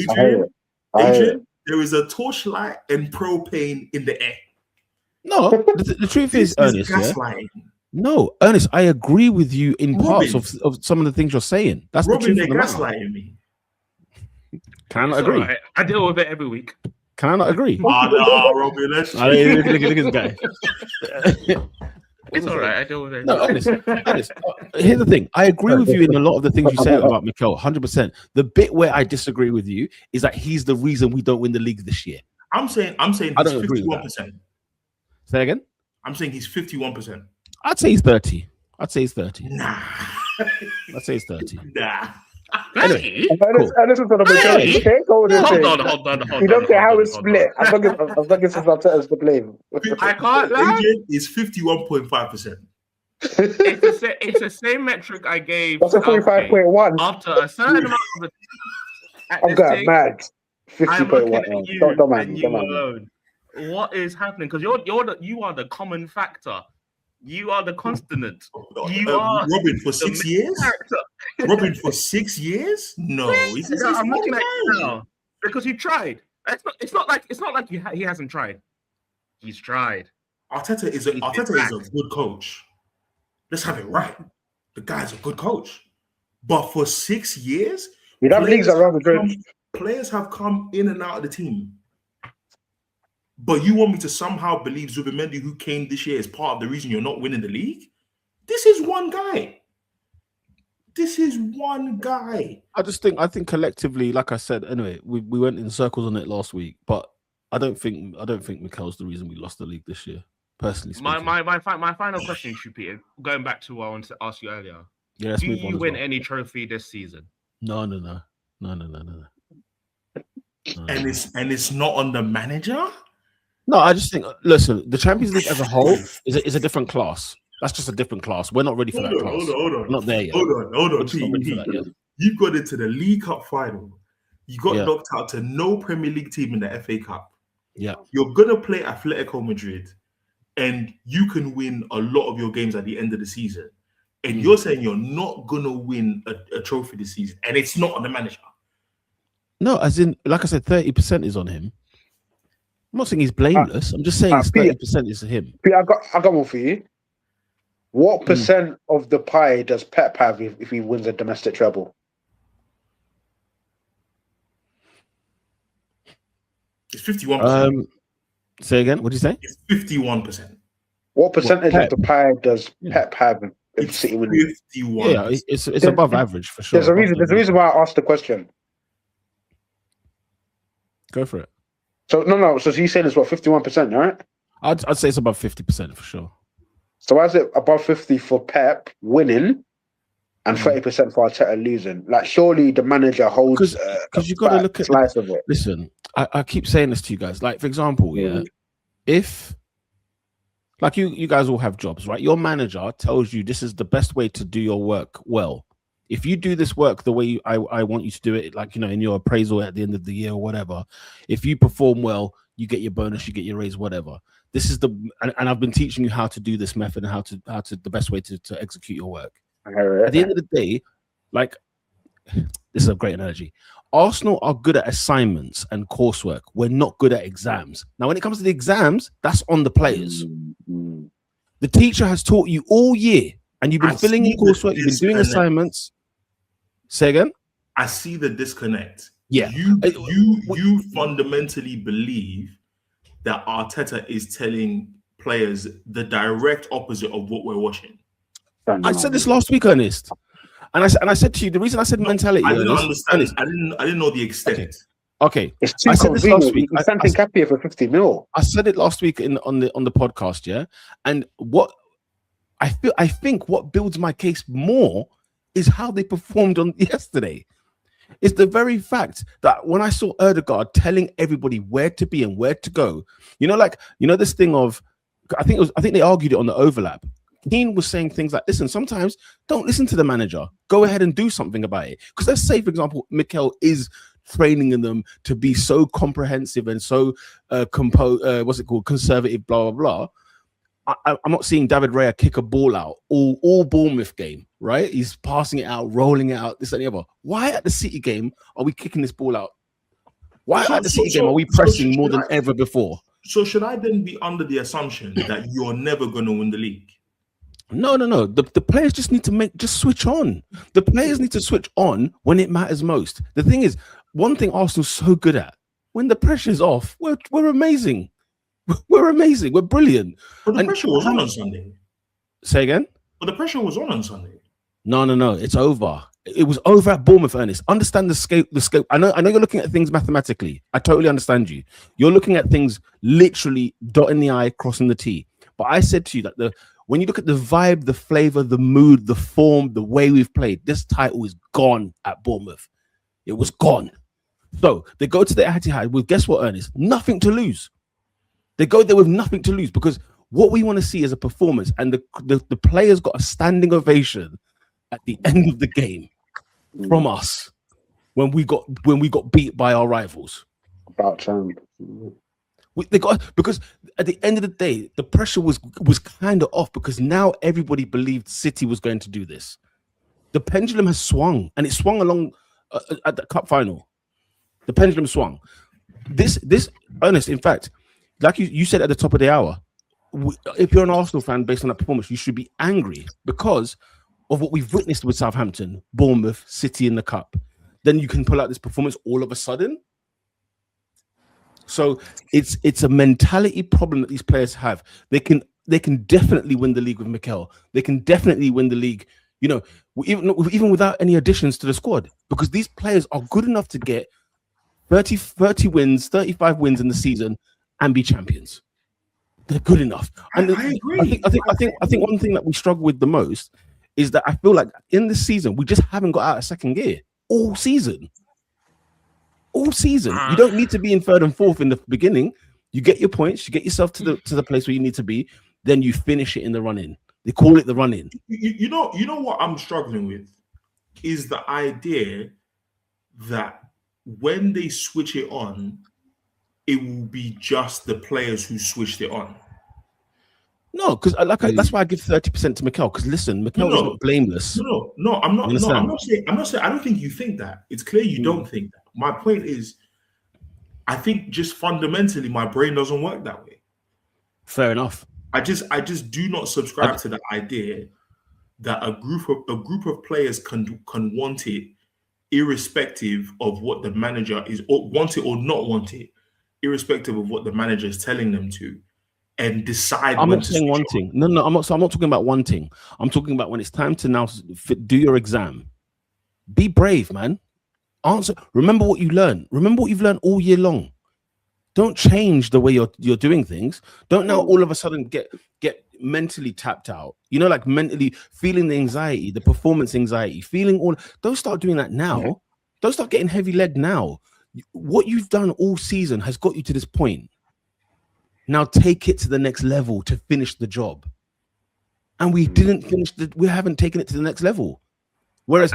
Speaker 3: Adrian, there is a torchlight and propane in the air.
Speaker 2: No, the truth is, Ernest, no, Ernest, I agree with you in parts of some of the things you're saying. That's the truth of the matter. Gaslighting me. Can I not agree?
Speaker 4: Right. I deal with it every week.
Speaker 2: Can I not agree?
Speaker 3: No, Robin, let's
Speaker 2: look at this guy.
Speaker 4: It's all right. I deal with it.
Speaker 2: No, Ernest, here's the thing. I agree with you in a lot of the things you say about Mikel, 100%. The bit where I disagree with you is that he's the reason we don't win the league this year.
Speaker 3: I'm saying he's 51%.
Speaker 2: Say again?
Speaker 3: I'm saying he's 51%.
Speaker 2: I'd say he's 30.
Speaker 3: Nah.
Speaker 2: I'd say he's 30.
Speaker 3: Nah.
Speaker 2: Anyway,
Speaker 5: cool. You can't go with this.
Speaker 4: Hold on.
Speaker 5: You don't care how it's split. As long as it's Arteta's to blame.
Speaker 4: I can't lie.
Speaker 3: Is 51.5%.
Speaker 4: It's the same metric I gave.
Speaker 5: That's a 45.1.
Speaker 4: After a certain amount of
Speaker 5: I'm going mad. 50.1. Don't mind.
Speaker 4: What is happening? Because you are the common factor. You are the constant. You are
Speaker 3: Robin for 6 years. Robin for 6 years? No,
Speaker 4: I'm looking at you now because he tried. It's not like he hasn't tried. He's tried.
Speaker 3: Arteta is a good coach. Let's have it right. The guy's a good coach, but for 6 years, players have come in and out of the team. But you want me to somehow believe Zubimendi, who came this year, is part of the reason you're not winning the league? This is one guy.
Speaker 2: I think collectively, like I said, anyway, we went in circles on it last week, but I don't think Mikel's the reason we lost the league this year. Personally speaking.
Speaker 4: My final question, Peter, going back to what I wanted to ask you earlier.
Speaker 2: Yeah,
Speaker 4: do you win any trophy this season?
Speaker 2: No.
Speaker 3: And it's not on the manager?
Speaker 2: No, I just think, listen, the Champions League as a whole is a different class. That's just a different class. We're not ready for that class.
Speaker 3: Hold on.
Speaker 2: We're not there yet.
Speaker 3: Hold on. You got into the League Cup final. You got knocked out to no Premier League team in the FA Cup.
Speaker 2: Yeah.
Speaker 3: You're going to play Atletico Madrid, and you can win a lot of your games at the end of the season. And you're saying you're not going to win a trophy this season, and it's not on the manager.
Speaker 2: No, as in, like I said, 30% is on him. I'm not saying he's blameless. I'm just saying 30% is him.
Speaker 5: I got one for you. What percent of the pie does Pep have if he wins a domestic treble?
Speaker 3: It's 51%.
Speaker 2: Say again. What did you say?
Speaker 3: It's 51%.
Speaker 5: What percentage of the pie does Pep have if City win?
Speaker 3: 51.
Speaker 2: Yeah, it's above average for sure.
Speaker 5: There's a reason why I asked the question.
Speaker 2: Go for it.
Speaker 5: So no. So you saying it's what 51%, right?
Speaker 2: I'd say it's above 50% for sure.
Speaker 5: So why is it above 50 for Pep winning and 30% for Arteta losing? Like, surely the manager holds
Speaker 2: because you've got to look at
Speaker 5: slice of it.
Speaker 2: Listen, I keep saying this to you guys. Like, for example, if like you guys all have jobs, right? Your manager tells you this is the best way to do your work well. If you do this work the way I want you to do it, like, in your appraisal at the end of the year or whatever, if you perform well, you get your bonus, you get your raise, whatever. This is and I've been teaching you how to do this method and how to the best way to execute your work. At the end of the day, like, this is a great analogy. Arsenal are good at assignments and coursework. We're not good at exams. Now, when it comes to the exams, that's on the players. The teacher has taught you all year, and you've been filling in coursework, you've been doing assignments. Say again?
Speaker 3: I see the disconnect.
Speaker 2: Yeah.
Speaker 3: You fundamentally believe that Arteta is telling players the direct opposite of what we're watching.
Speaker 2: I said this last week, Ernest. And I said to you, the reason I said mentality.
Speaker 3: I didn't understand. I didn't know the extent.
Speaker 2: Okay.
Speaker 5: It's too convenient. Last week. Something Capia for 50 mil.
Speaker 2: I said it last week on the podcast, yeah. And what I think what builds my case more is how they performed on yesterday. It's the very fact that when I saw Ødegaard telling everybody where to be and where to go, this thing of, I think they argued it on the overlap. Keane was saying things like, listen, sometimes don't listen to the manager. Go ahead and do something about it. Because let's say, for example, Mikel is training in them to be so comprehensive and so conservative, blah, blah, blah. I'm not seeing David Raya kick a ball out all Bournemouth game, right? He's passing it out, rolling it out, this and the other. Why at the City game are we kicking this ball out? Why at the City game are we pressing more than ever before?
Speaker 3: So should I then be under the assumption that you're never going to win the league?
Speaker 2: No. The players just need to switch on. The players need to switch on when it matters most. The thing is, one thing Arsenal's so good at, when the pressure's off, we're amazing. We're amazing. We're brilliant.
Speaker 3: But the pressure was on Sunday.
Speaker 2: Say again?
Speaker 3: But the pressure was on Sunday.
Speaker 2: No. It's over. It was over at Bournemouth, Ernest. Understand the scope. I know you're looking at things mathematically. I totally understand you. You're looking at things literally dotting the I, crossing the T. But I said to you that when you look at the vibe, the flavor, the mood, the form, the way we've played, this title is gone at Bournemouth. It was gone. So they go to the Etihad with, guess what, Ernest? Nothing to lose. They go there with nothing to lose because what we want to see is a performance, and the players got a standing ovation at the end of the game from us when we got beat by our rivals.
Speaker 5: About time.
Speaker 2: Because at the end of the day, the pressure was kind of off because now everybody believed City was going to do this. The pendulum has swung, and it swung along at the cup final. The pendulum swung. This Ernest, in fact, like you said at the top of the hour, if you're an Arsenal fan based on that performance, you should be angry because of what we've witnessed with Southampton, Bournemouth, City in the cup. Then you can pull out this performance all of a sudden. So it's a mentality problem that these players have. They can definitely win the league with Mikel. They can definitely win the league, even without any additions to the squad, because these players are good enough to get 30 wins, 35 wins in the season and be champions. They're good enough. And
Speaker 3: I agree.
Speaker 2: I think one thing that we struggle with the most is that I feel like in this season we just haven't got out of second gear all season. All season. You don't need to be in third and fourth in the beginning. You get your points, you get yourself to the place where you need to be, then you finish it in the run-in. They call it the run-in.
Speaker 3: You know what I'm struggling with is the idea that when they switch it on, it will be just the players who switched it on.
Speaker 2: No, because that's why I give 30% to Mikel. Because listen, Mikel is not blameless.
Speaker 3: No, I'm not. No, I'm not saying. I don't think you think that. It's clear you don't think that. My point is, I think just fundamentally, my brain doesn't work that way.
Speaker 2: Fair enough.
Speaker 3: I just do not subscribe to the idea that a group of players can want it, irrespective of what the manager is, or want it or not want it, irrespective of what the manager is telling them to, and decide.
Speaker 2: I'm not saying wanting. No, I'm not. So I'm not talking about wanting. I'm talking about when it's time to now do your exam. Be brave, man. Answer. Remember what you learned. Remember what you've learned all year long. Don't change the way you're doing things. Don't now all of a sudden get mentally tapped out. Like mentally feeling the anxiety, the performance anxiety, feeling all. Don't start doing that now. Yeah. Don't start getting heavy legged now. What you've done all season has got you to this point. Now take it to the next level to finish the job. And we didn't finish we haven't taken it to the next level. Whereas,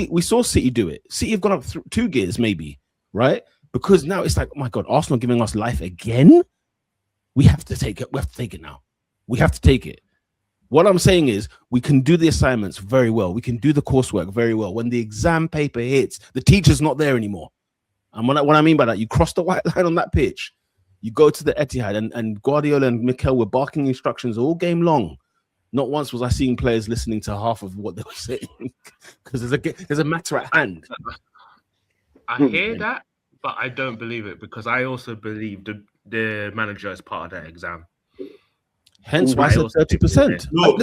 Speaker 2: we saw City do it. City have gone up 2 gears, maybe, right? Because now it's like, oh my God, Arsenal giving us life again? We have to take it. We have to take it now. We have to take it. What I'm saying is we can do the assignments very well. We can do the coursework very well. When the exam paper hits, the teacher's not there anymore. And what I mean by that, you cross the white line on that pitch, you go to the Etihad, and Guardiola and Mikel were barking instructions all game long. Not once was I seeing players listening to half of what they were saying because there's a matter at hand.
Speaker 4: I hear that, but I don't believe it because I also believe the manager is part of that exam.
Speaker 2: Hence why I said 30%.
Speaker 3: No.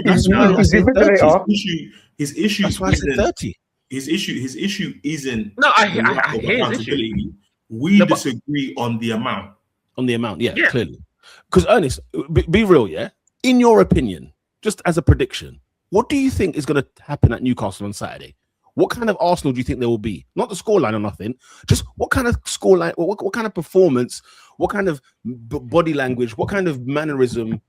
Speaker 2: That's why I said 30.
Speaker 3: His issue.
Speaker 2: That's why I said 30.
Speaker 3: His issue isn't.
Speaker 4: No, I hear his issue.
Speaker 3: We disagree on the amount.
Speaker 2: On the amount, yeah. Clearly. Because Ernest, be real, yeah. In your opinion, just as a prediction, what do you think is going to happen at Newcastle on Saturday? What kind of Arsenal do you think there will be? Not the scoreline or nothing. Just what kind of scoreline, what kind of performance, what kind of body language, what kind of mannerism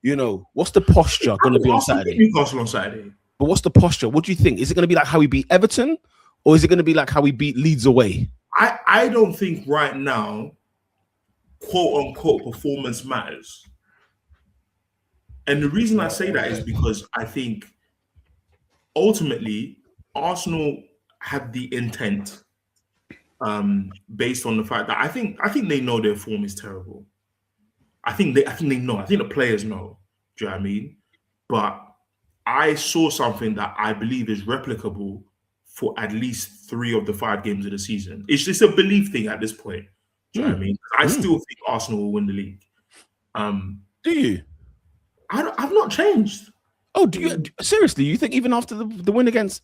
Speaker 2: You know, what's the posture going to be on Saturday?
Speaker 3: Newcastle on Saturday.
Speaker 2: But what's the posture? What do you think? Is it going to be like how we beat Everton, or is it going to be like how we beat Leeds away?
Speaker 3: I don't think right now, quote unquote, performance matters. And the reason I say that is because I think ultimately Arsenal have the intent, based on the fact that I think they know their form is terrible. I think they know. I think the players know. Do you know what I mean? But I saw something that I believe is replicable for at least 3 of the 5 games of the season. It's just a belief thing at this point. Do you know what I mean? I still think Arsenal will win the league.
Speaker 2: Do you?
Speaker 3: I've not changed.
Speaker 2: Oh, do you seriously? You think even after the win against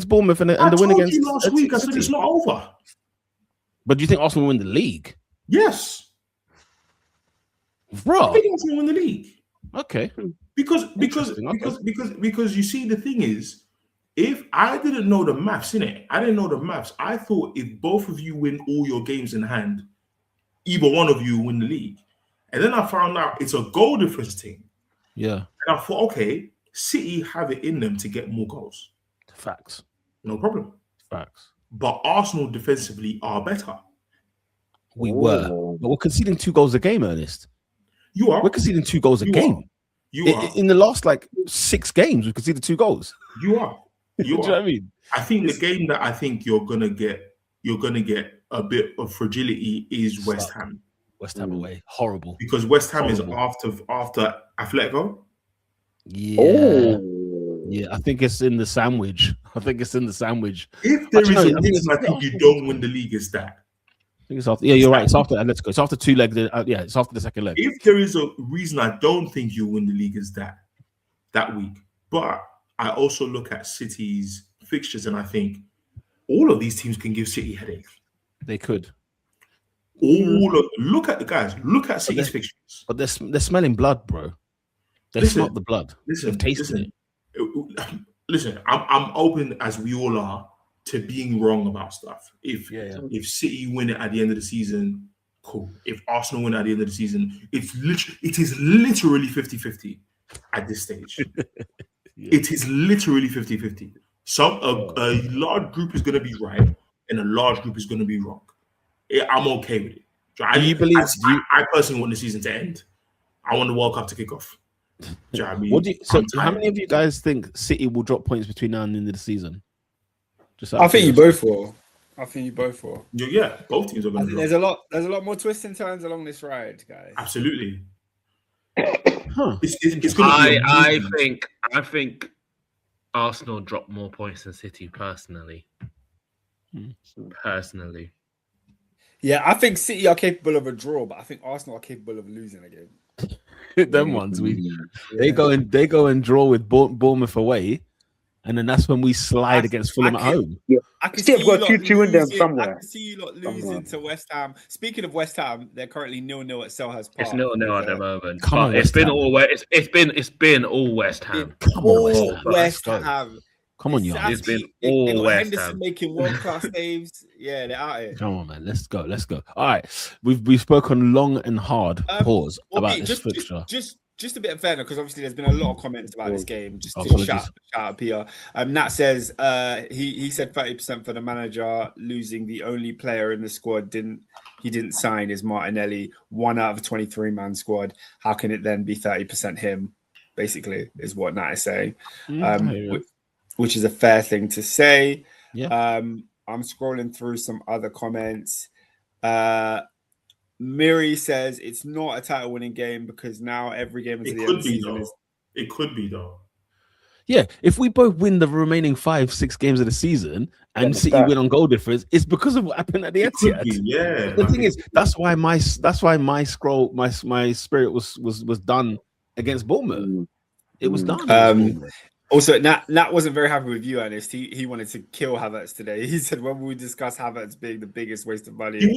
Speaker 2: Bournemouth and the win against
Speaker 3: last week, I said it's not over.
Speaker 2: But do you think Arsenal will win the league?
Speaker 3: Yes,
Speaker 2: bro.
Speaker 3: I think Arsenal will win the league.
Speaker 2: Okay.
Speaker 3: Because you see, the thing is, if I didn't know the maths, I thought if both of you win all your games in hand, either one of you win the league. And then I found out it's a goal difference thing.
Speaker 2: Yeah.
Speaker 3: And I thought, okay, City have it in them to get more goals.
Speaker 2: Facts.
Speaker 3: No problem.
Speaker 2: Facts.
Speaker 3: But Arsenal defensively are better.
Speaker 2: We were. But we're conceding 2 goals a game, Ernest.
Speaker 3: You are.
Speaker 2: We're conceding 2 goals a game.
Speaker 3: You are.
Speaker 2: In the last 6 games, we've conceded 2 goals.
Speaker 3: You are.
Speaker 2: You know what I mean?
Speaker 3: I think the game that I think you're gonna get a bit of fragility is West Ham.
Speaker 2: West Ham away, horrible.
Speaker 3: Because West Ham is after Atletico.
Speaker 2: Yeah, yeah. I think it's in the sandwich. If there is
Speaker 3: a reason I think you don't win the league, is that.
Speaker 2: I think it's after. Yeah, you're right. It's after Atletico. It's after 2 legs. Yeah, it's after the second leg.
Speaker 3: If there is a reason I don't think you win the league, is that week. But I also look at City's fixtures and I think all of these teams can give City headaches.
Speaker 2: They could.
Speaker 3: Look at the guys. Look at City's fixtures.
Speaker 2: But they're smelling blood, bro. They smelled the blood. They've tasted it.
Speaker 3: Listen, I'm open, as we all are, to being wrong about stuff. If City win it at the end of the season, cool. If Arsenal win at the end of the season, it is literally 50-50 at this stage. It is literally 50-50. A large group is going to be right and a large group is going to be wrong. I'm okay with it. I personally want the season to end. I want the World Cup to kick off. Do you know what I mean?
Speaker 2: How many of you guys think City will drop points between now and the end of the season?
Speaker 1: I think you both will.
Speaker 3: Yeah, both teams are going to
Speaker 1: drop. There's a lot more twists and turns along this ride, guys.
Speaker 3: Absolutely.
Speaker 2: Huh.
Speaker 3: It's going to
Speaker 4: be I think Arsenal drop more points than City personally.
Speaker 1: Yeah, I think City are capable of a draw, but I think Arsenal are capable of losing a game.
Speaker 2: Them ones, they go and draw with Bournemouth away, and then that's when we slide against Fulham at home.
Speaker 5: Yeah, I can see I've got 2-2 in them somewhere.
Speaker 1: I can see you lot losing to West Ham. Speaking of West Ham, they're currently 0-0 at Selhurst Park.
Speaker 4: It's 0-0 at the moment. It's been all West Ham.
Speaker 2: Come on,
Speaker 1: West Ham.
Speaker 2: Come on, y'all.
Speaker 4: It's been all West
Speaker 1: Henderson
Speaker 4: Ham
Speaker 1: making world-class saves. Yeah, they're out here.
Speaker 2: Come on, man. Let's go. All right, we've spoken long and hard. Pause about this fixture.
Speaker 1: Just a bit of fairness, because obviously there's been a lot of comments about this game. Just to shout out Pierre. Nat says he said 30% for the manager. Losing the only player in the squad he didn't sign is Martinelli. 1 out of a 23-man squad. How can it then be 30% him? Basically, is what Nat is saying. Which is a fair thing to say.
Speaker 2: Yeah.
Speaker 1: I'm scrolling through some other comments. Miri says it's not a title-winning game because now every game until the end of the season is.
Speaker 3: It could be though.
Speaker 2: Yeah, if we both win the remaining 5-6 games of the season and City win on goal difference, it's because of what happened at the Etihad.
Speaker 3: Yeah.
Speaker 2: The thing is, that's why my spirit was done against Bournemouth. It was done.
Speaker 1: Also, Nat wasn't very happy with you, Ernest. He wanted to kill Havertz today. He said when we discuss Havertz being the biggest waste of money,
Speaker 3: he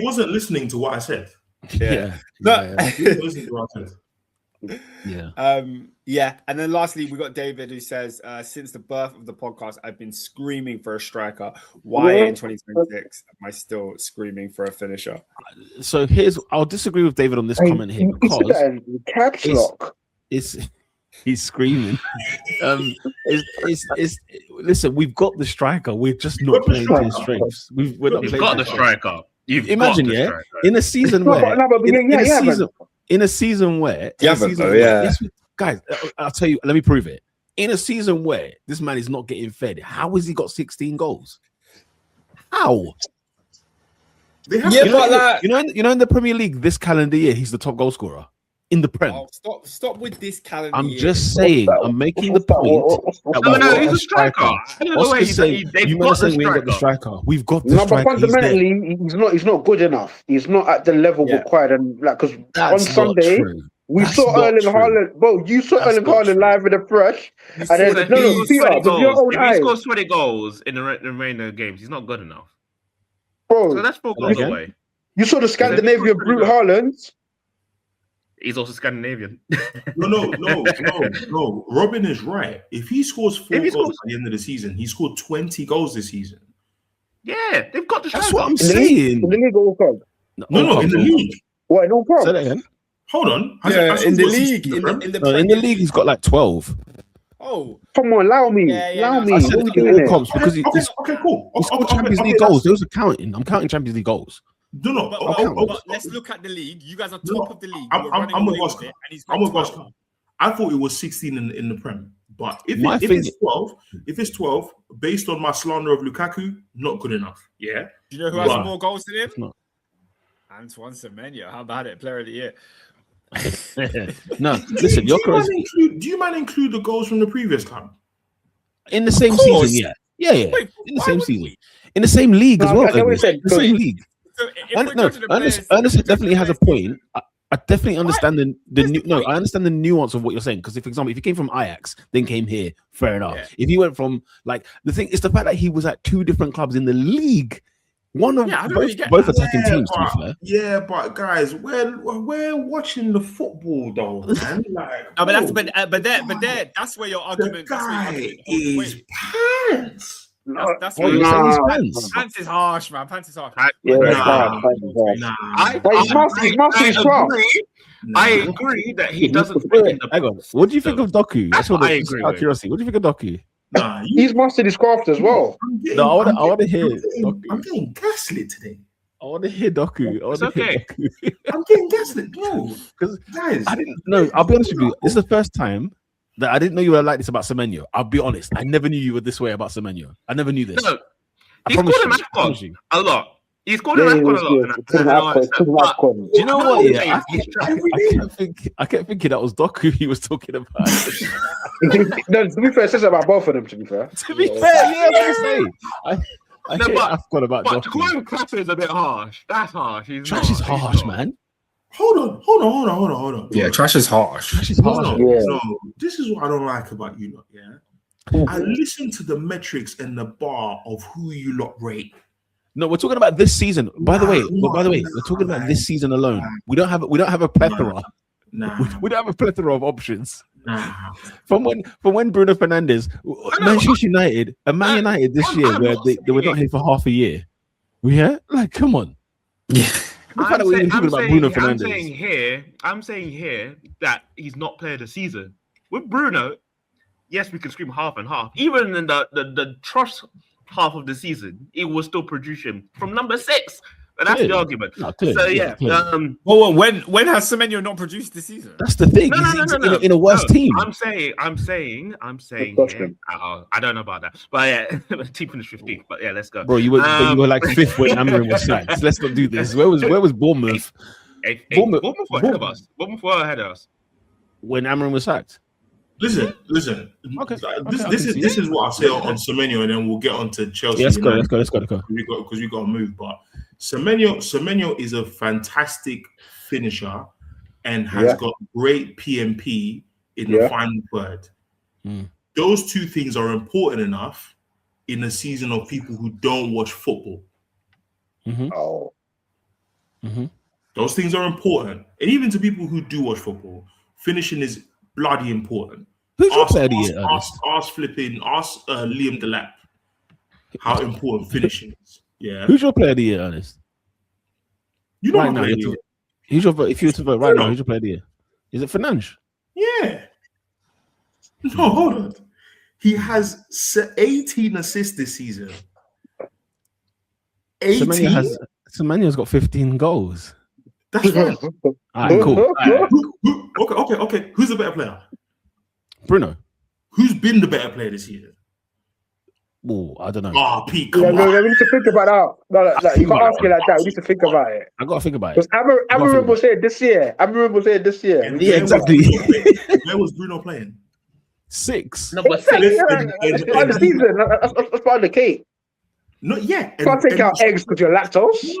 Speaker 3: wasn't listening to what I said.
Speaker 1: Yeah.
Speaker 3: He wasn't listening to what I said.
Speaker 1: Yeah. And then lastly, we got David who says, since the birth of the podcast, I've been screaming for a striker. Why in 2026 am I still screaming for a finisher?
Speaker 2: So I'll disagree with David on this comment here because
Speaker 5: caps lock.
Speaker 2: He's screaming. Listen, we've got the striker. We're just not playing to his strengths. We've
Speaker 4: got the striker.
Speaker 2: Imagine, in a season where, guys, I'll tell you. Let me prove it. In a season where this man is not getting fed, how has he got 16 goals? How? You know, in the Premier League this calendar year, he's the top goal scorer in the Prem.
Speaker 1: Oh, stop with this calendar.
Speaker 2: I'm just saying. I'm making the point.
Speaker 4: No, he's a striker.
Speaker 2: You might say we ain't got the striker. We've got the striker.
Speaker 5: But fundamentally, he's not good enough. He's not at the level required. And because on Sunday we saw Erling Haaland. Bro, you saw Erling Haaland live in the fresh. And then
Speaker 4: if he scores 20 goals in the remainder of games, he's not good enough.
Speaker 5: Bro,
Speaker 4: so that's 4 goals away.
Speaker 5: You saw the Scandinavian brute Haaland.
Speaker 4: He's also Scandinavian.
Speaker 3: No. Robin is right. If he scores 4 goals at the end of the season, he scored 20 goals this season.
Speaker 4: Yeah, they've got the striker.
Speaker 2: That's what I'm saying.
Speaker 5: In the league or club?
Speaker 3: No, in the league.
Speaker 5: What, no problem?
Speaker 2: Say that again.
Speaker 3: Hold on.
Speaker 1: In the league.
Speaker 2: In the league, he's got like 12.
Speaker 1: Oh,
Speaker 5: come on, allow me. Allow me.
Speaker 2: I said all comps because
Speaker 3: okay, cool.
Speaker 2: He scored Champions League goals. Those are counting. I'm counting Champions League goals.
Speaker 3: No.
Speaker 1: But let's look at the league. You guys are top of the league.
Speaker 3: I'm with Oscar. I thought it was 16 in the Prem. But if it's 12, based on my slander of Lukaku, not good enough. Yeah.
Speaker 1: Do you know who has more goals than him? Antoine Semenyo. How about it? Player of the year.
Speaker 2: No, listen. Do
Speaker 3: you mind include the goals from the previous time
Speaker 2: in the same season? Yeah. Wait, in the same season, in the same league as well. The same league. Ernest definitely has a point. I definitely understand I understand the nuance of what you're saying. Because, for example, if he came from Ajax, then came here, fair enough. Yeah. If he went from the thing is the fact that he was at 2 different clubs in the league. One of both attacking teams, to be fair.
Speaker 3: Yeah, but guys, we're watching the football though, man.
Speaker 1: That's where your argument.
Speaker 3: The guy is pants.
Speaker 1: That's where you're saying he's pants. Pants is harsh, man. Pants is harsh.
Speaker 4: I agree that he doesn't fit in the.
Speaker 2: Hang on. What do you think of Doku? That's what I agree with. Curiosity. What do you think of Doku?
Speaker 5: He's mastered his craft as well.
Speaker 2: I want to hear.
Speaker 3: I'm getting gaslit today.
Speaker 2: I want to hear Doku.
Speaker 3: I'm getting gaslit, bro.
Speaker 2: Because guys, I didn't know. I'll be honest with you. This is the first time that I didn't know you were like this about Semenyo. I'll be honest. I never knew you were this way about Semenyo. I never knew this.
Speaker 4: No, he's called him AFCON a lot. He's called him AFCON a lot.
Speaker 2: Do you know what? Yeah, I kept thinking that was Doku he was talking about.
Speaker 5: No, to be fair, it says about both of them. To be fair,
Speaker 2: I forgot about Doku.
Speaker 4: To call him Clapper is a bit harsh. That's harsh.
Speaker 2: Trash is harsh, man.
Speaker 3: Hold on.
Speaker 1: Yeah, trash is harsh.
Speaker 3: No, this is what I don't like about you lot. Yeah, I listen to the metrics and the bar of who you lot rate.
Speaker 2: No, we're talking about this season. By the way, we're talking about this season alone. We don't have a plethora. We don't have a plethora of options. From when Bruno Fernandes, Manchester United, and Man United this year, where they were not here for half a year. Yeah, like come on.
Speaker 4: Yeah. I'm saying here that he's not played a season. With Bruno, yes, we can scream half and half. Even in the trust half of the season, it was still producing from number 6. And that's the argument.
Speaker 1: Well, when has Semenyo not produced this season?
Speaker 2: That's the thing. No. In a worse team.
Speaker 4: I'm saying. Here, I don't know about that, but yeah, team finished 15th. But yeah, let's go.
Speaker 2: Bro, you were like 5th when Amorim was sacked. Let's not do this. Where was Bournemouth?
Speaker 4: Bournemouth were ahead of us. Bournemouth were ahead of us
Speaker 2: when Amorim was sacked.
Speaker 3: Listen.
Speaker 2: Okay.
Speaker 3: This is what I say on Semenyo, and then we'll get on to Chelsea.
Speaker 2: Yeah, let's go.
Speaker 3: Because we got to move. But Semenyo is a fantastic finisher and has got great PMP in the final third. Those 2 things are important enough in a season of people who don't watch football. Those things are important, and even to people who do watch football. finishing is bloody important.
Speaker 2: Who's your player of the year?
Speaker 3: Ask Liam Delap how important finishing is. Yeah.
Speaker 2: Who's your player of the year, Ernest?
Speaker 3: You know
Speaker 2: right now, if you were to vote right now, who's your player of the year? Is it Fernandes?
Speaker 3: Yeah. No, hold on. He has 18 assists this season. 18?
Speaker 2: Semenyo's got 15 goals.
Speaker 3: That's fine.
Speaker 2: All right, cool. All
Speaker 3: right. Okay. Who's the better player?
Speaker 2: Bruno.
Speaker 3: Who's been the better player this year?
Speaker 2: Oh, I don't know.
Speaker 3: Oh, Pete, come on.
Speaker 5: No, we need to think about that. No, you can't ask it like that. We need to think about it.
Speaker 2: I got to think about it.
Speaker 5: Amarim was saying this year.
Speaker 2: Yeah, exactly.
Speaker 3: Where was Bruno playing?
Speaker 2: 6.
Speaker 4: No, but 6.
Speaker 5: That's part of the season. That's part of the cake.
Speaker 3: No, yeah.
Speaker 5: You can't take out eggs because you're lactose.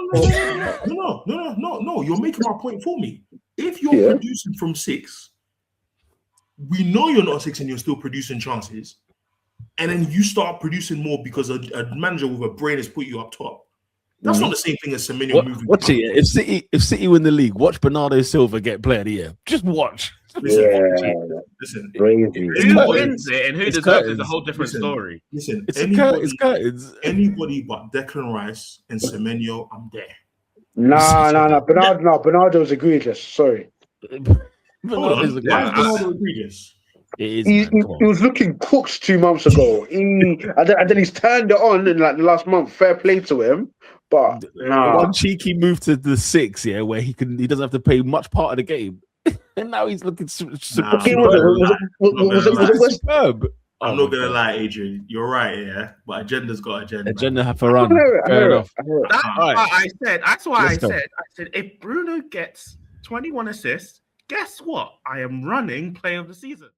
Speaker 3: No. You're making my point for me. If you're producing from 6, we know you're not 6 and you're still producing chances. And then you start producing more because a manager with a brain has put you up top. That's not the same thing as Semenyo moving.
Speaker 2: Watch it. If City win the league, watch Bernardo Silva get player of the year. Just watch.
Speaker 3: Listen.
Speaker 4: Who wins it and who deserves it is a whole different story.
Speaker 3: Listen,
Speaker 2: it's curtains.
Speaker 3: Anybody but Declan Rice and Semenyo, I'm there.
Speaker 5: No. Bernardo's egregious. Sorry.
Speaker 3: Bernardo's egregious.
Speaker 5: He was looking cooked 2 months ago. And then he's turned it on in like the last month. Fair play to him. But
Speaker 2: one cheeky move to the 6, where he doesn't have to play much part of the game. And now he's looking superb.
Speaker 3: I'm not gonna lie, Adrian. You're right, yeah. But agenda's got agenda.
Speaker 2: Agenda have to run. Fair enough.
Speaker 4: That's why I said if Bruno gets 21 assists, guess what? I am running player of the season.